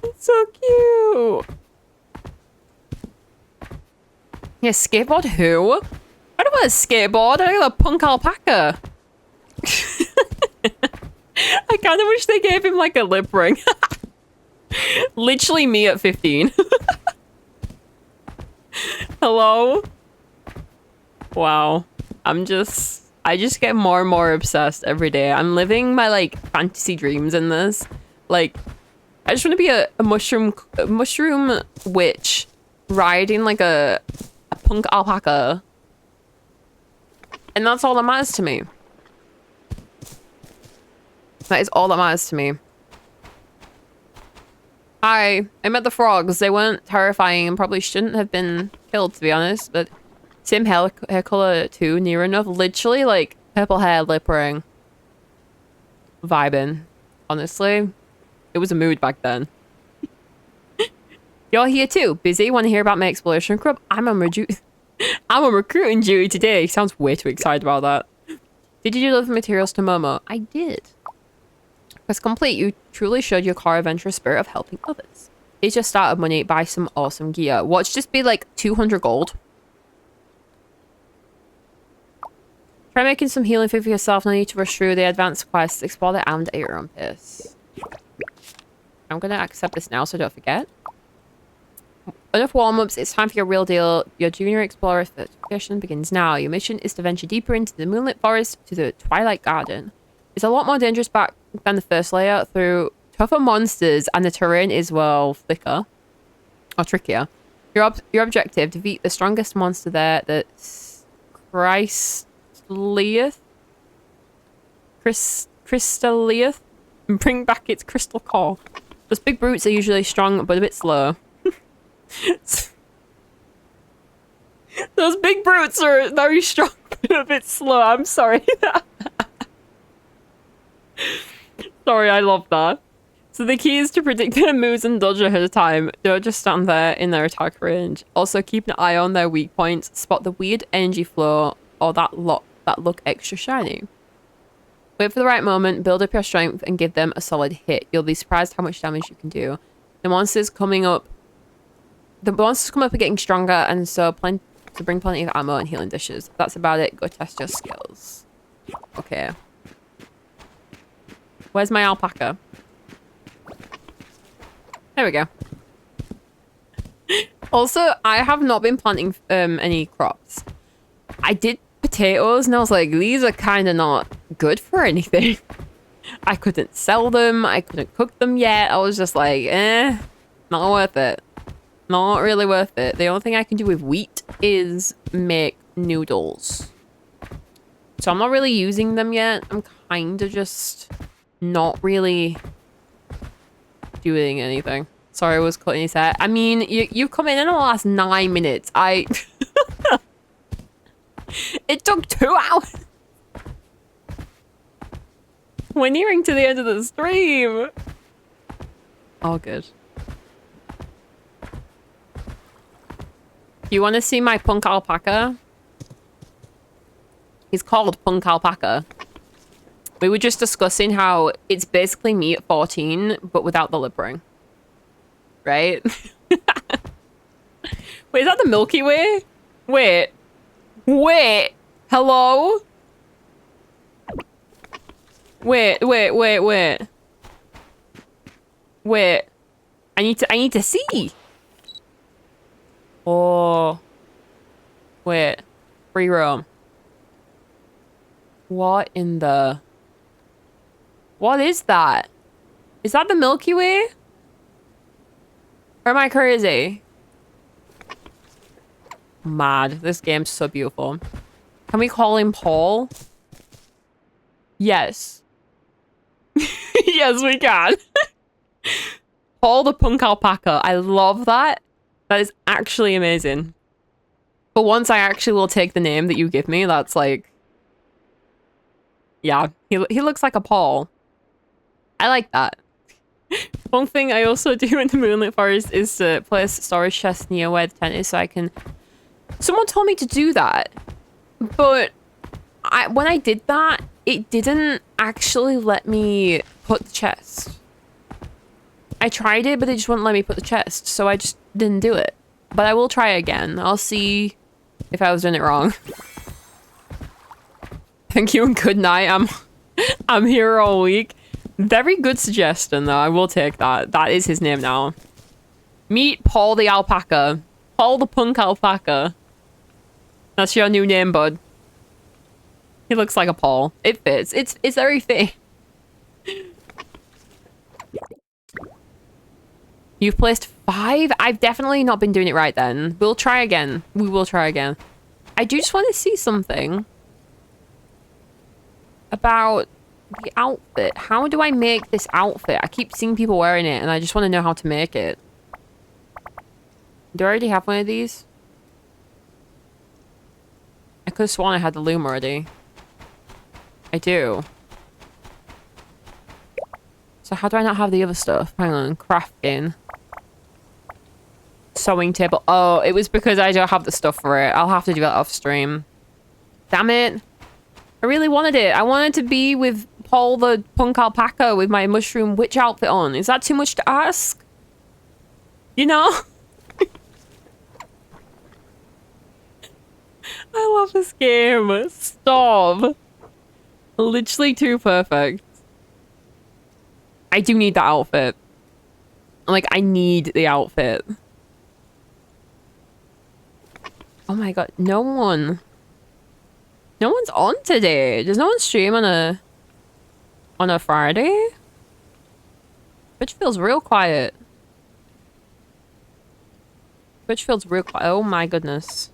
It's so cute. Yeah, skateboard who? I don't want a skateboard. I got a punk alpaca. I kind of wish they gave him like a lip ring. Literally me at 15. Hello? Wow. I just get more and more obsessed every day. I'm living my like fantasy dreams in this. Like, I just want to be a mushroom witch riding like a punk alpaca. And that's all that matters to me. That is all that matters to me. I met the frogs. They weren't terrifying and probably shouldn't have been killed, to be honest. But same hair color too, near enough. Literally like purple hair, lip ring. Vibing. Honestly, it was a mood back then. You're here too. Busy? Want to hear about my exploration club? I'm on recruiting duty today. Sounds way too excited about that. Did you deliver materials to Momo? I did. Quest complete. You truly showed your core adventurous spirit of helping others. Here's your start of money. Buy some awesome gear. Watch just be like 200 gold. Try making some healing food for yourself. No need to rush through the advanced quests. Explore the island at your own pace. I'm gonna accept this now so I don't forget. Enough warm-ups. It's time for your real deal. Your junior explorer certification begins now. Your mission is to venture deeper into the Moonlight Forest to the Twilight Garden. It's a lot more dangerous back than the first layer through tougher monsters, and the terrain is, well, thicker. Or trickier. Your objective, defeat the strongest monster there, the Crystalleith, and bring back its crystal core. Those big brutes are usually strong, but a bit slow. Those big brutes are very strong, but a bit slow. I'm sorry. Sorry, I love that. So the key is to predict their moves and dodge ahead of time. Don't just stand there in their attack range. Also, keep an eye on their weak points. Spot the weird energy flow or that look extra shiny. Wait for the right moment, build up your strength, and give them a solid hit. You'll be surprised how much damage you can do. The monsters come up are getting stronger, and so plan to bring plenty of ammo and healing dishes. That's about it. Go test your skills. Okay. Where's my alpaca? There we go. Also, I have not been planting any crops. I did potatoes, and I was like, these are kind of not good for anything. I couldn't sell them. I couldn't cook them yet. I was just like, not worth it. Not really worth it. The only thing I can do with wheat is make noodles. So I'm not really using them yet. I'm kind of just not really doing anything. Sorry, I was cutting his hair. I mean, you've come in the last 9 minutes. It took 2 hours. We're nearing to the end of the stream. Oh, good. You want to see my punk alpaca? He's called Punk Alpaca. We were just discussing how it's basically me at 14, but without the lip ring. Right? Wait, is that the Milky Way? Wait. Wait. Hello? Wait. Wait. I need to see. Oh. Wait. Free roam. What in the... What is that? Is that the Milky Way? Or am I crazy? Mad. This game's so beautiful. Can we call him Paul? Yes. Yes, we can. Paul the Punk Alpaca. I love that. That is actually amazing. But once I actually will take the name that you give me, that's like... Yeah, he looks like a Paul. I like that. One thing I also do in the Moonlight Forest is to place storage chests near where the tent is so I can... Someone told me to do that, but when I did that, it didn't actually let me put the chest. I tried it, but it just wouldn't let me put the chest, so I just didn't do it. But I will try again. I'll see if I was doing it wrong. Thank you and good night. I'm here all week. Very good suggestion, though. I will take that. That is his name now. Meet Paul the Alpaca. Paul the Punk Alpaca. That's your new name, bud. He looks like a Paul. It fits. It's very fit. You've placed 5? I've definitely not been doing it right then. We'll try again. We will try again. I do just want to see something about the outfit. How do I make this outfit? I keep seeing people wearing it and I just want to know how to make it. Do I already have one of these? I could have sworn I had the loom already. I do. So how do I not have the other stuff? Hang on. Crafting. Sewing table. Oh, it was because I don't have the stuff for it. I'll have to do that off stream. Damn it. I really wanted it. I wanted to be with Paul the Punk Alpaca with my mushroom witch outfit on. Is that too much to ask? You know? I love this game. Stop. Literally too perfect. I do need the outfit. Like, I need the outfit. Oh my god, no one's on today. Does no one stream on a Friday? Twitch feels real quiet. Twitch feels real quiet. Oh my goodness.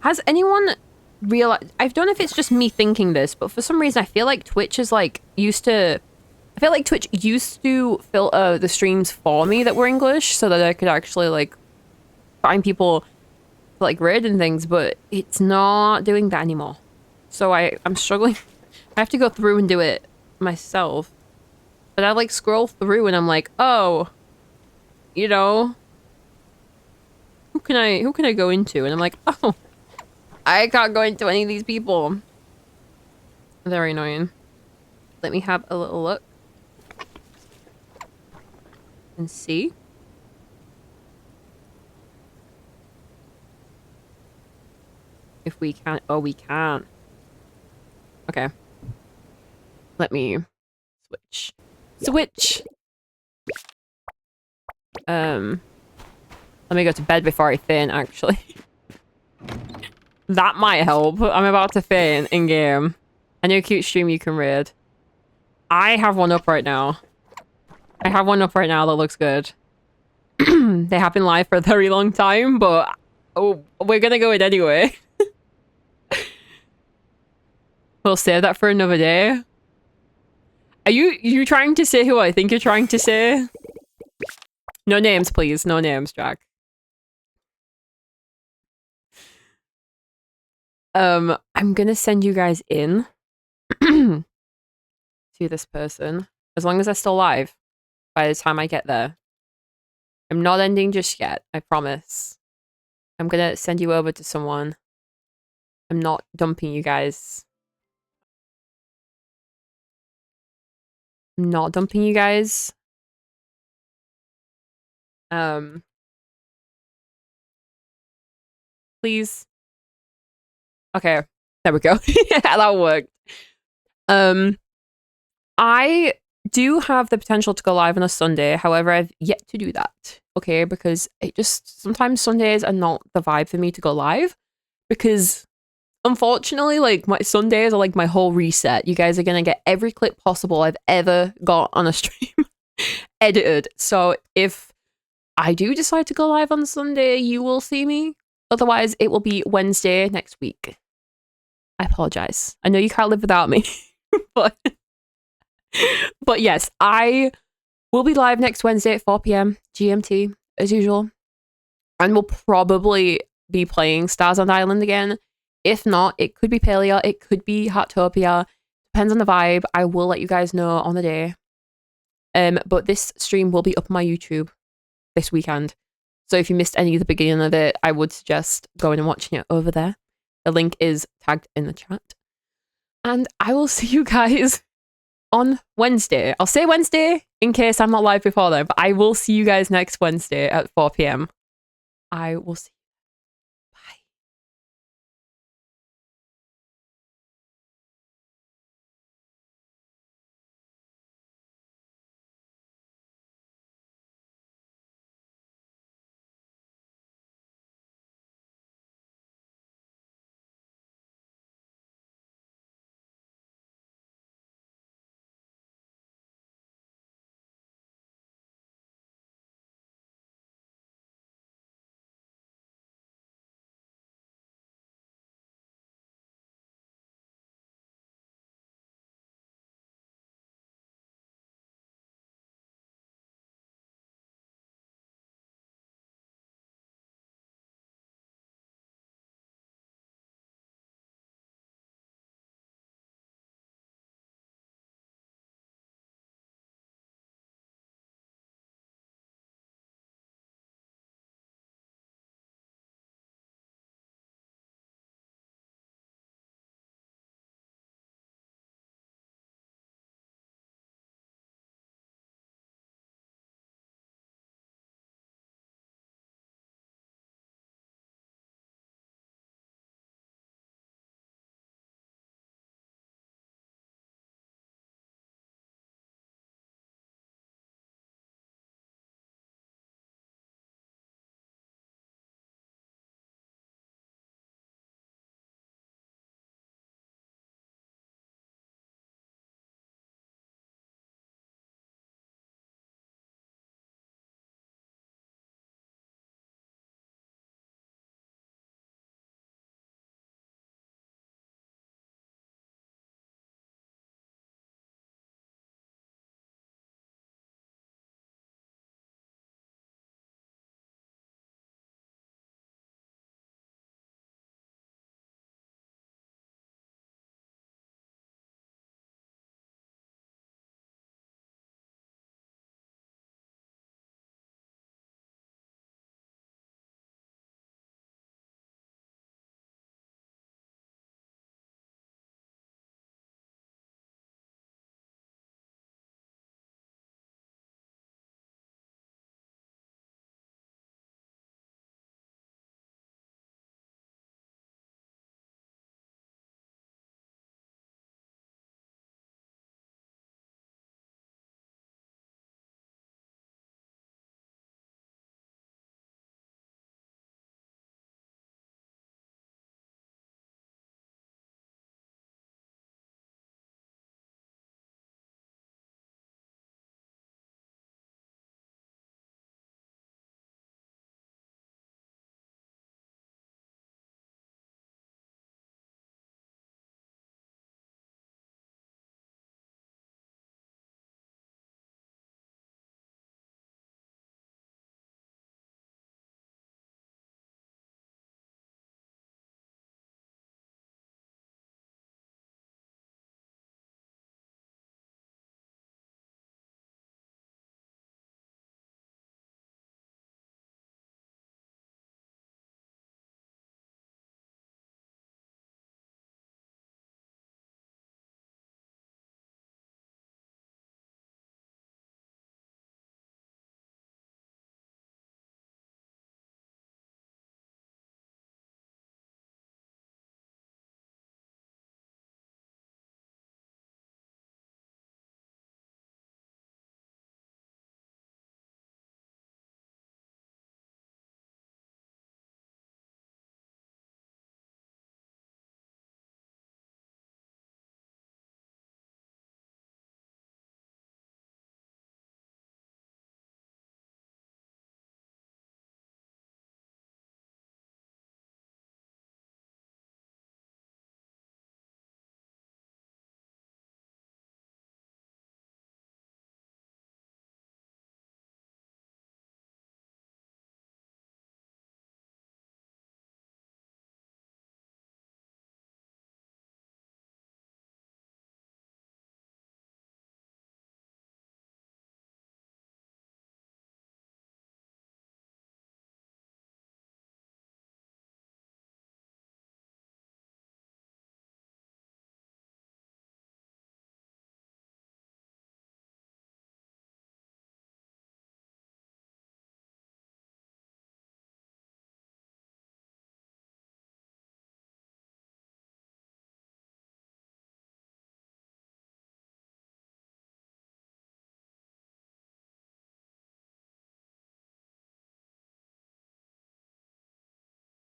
Has anyone realized... I don't know if it's just me thinking this, but for some reason I feel like Twitch is like used to... I feel like Twitch used to filter the streams for me that were English so that I could actually like find people like raid and things, but it's not doing that anymore. So I'm struggling. I have to go through and do it myself. But I like scroll through and I'm like, oh, you know, who can I go into? And I'm like, oh, I can't go into any of these people. Very annoying. Let me have a little look. And see. If we can. Oh, we can't. Okay. Let me switch. Switch! Let me go to bed before I faint, actually. That might help. I'm about to faint in-game. I know cute stream you can raid. I have one up right now. I have one up right now that looks good. They have been live for a very long time, but oh, we're gonna go in anyway. We'll save that for another day. Are you trying to say who I think you're trying to say? No names, please. No names, Jack. I'm gonna send you guys in to this person. As long as they're still alive by the time I get there. I'm not ending just yet, I promise. I'm gonna send you over to someone. I'm not dumping you guys. I'm not dumping you guys. Please. Okay, there we go. That worked. I do have the potential to go live on a Sunday. However, I've yet to do that. Okay, because it just sometimes Sundays are not the vibe for me to go live because unfortunately, like my Sundays are like my whole reset. You guys are gonna get every clip possible I've ever got on a stream edited. So if I do decide to go live on Sunday, you will see me. Otherwise, it will be Wednesday next week. I apologize. I know you can't live without me, but yes, I will be live next Wednesday at 4 p.m. GMT as usual, and we'll probably be playing Starsand Island again. If not, it could be Paleo, it could be Heartopia. Depends on the vibe. I will let you guys know on the day. But this stream will be up on my YouTube this weekend. So if you missed any of the beginning of it, I would suggest going and watching it over there. The link is tagged in the chat. And I will see you guys on Wednesday. I'll say Wednesday in case I'm not live before then, but I will see you guys next Wednesday at 4 p.m. I will see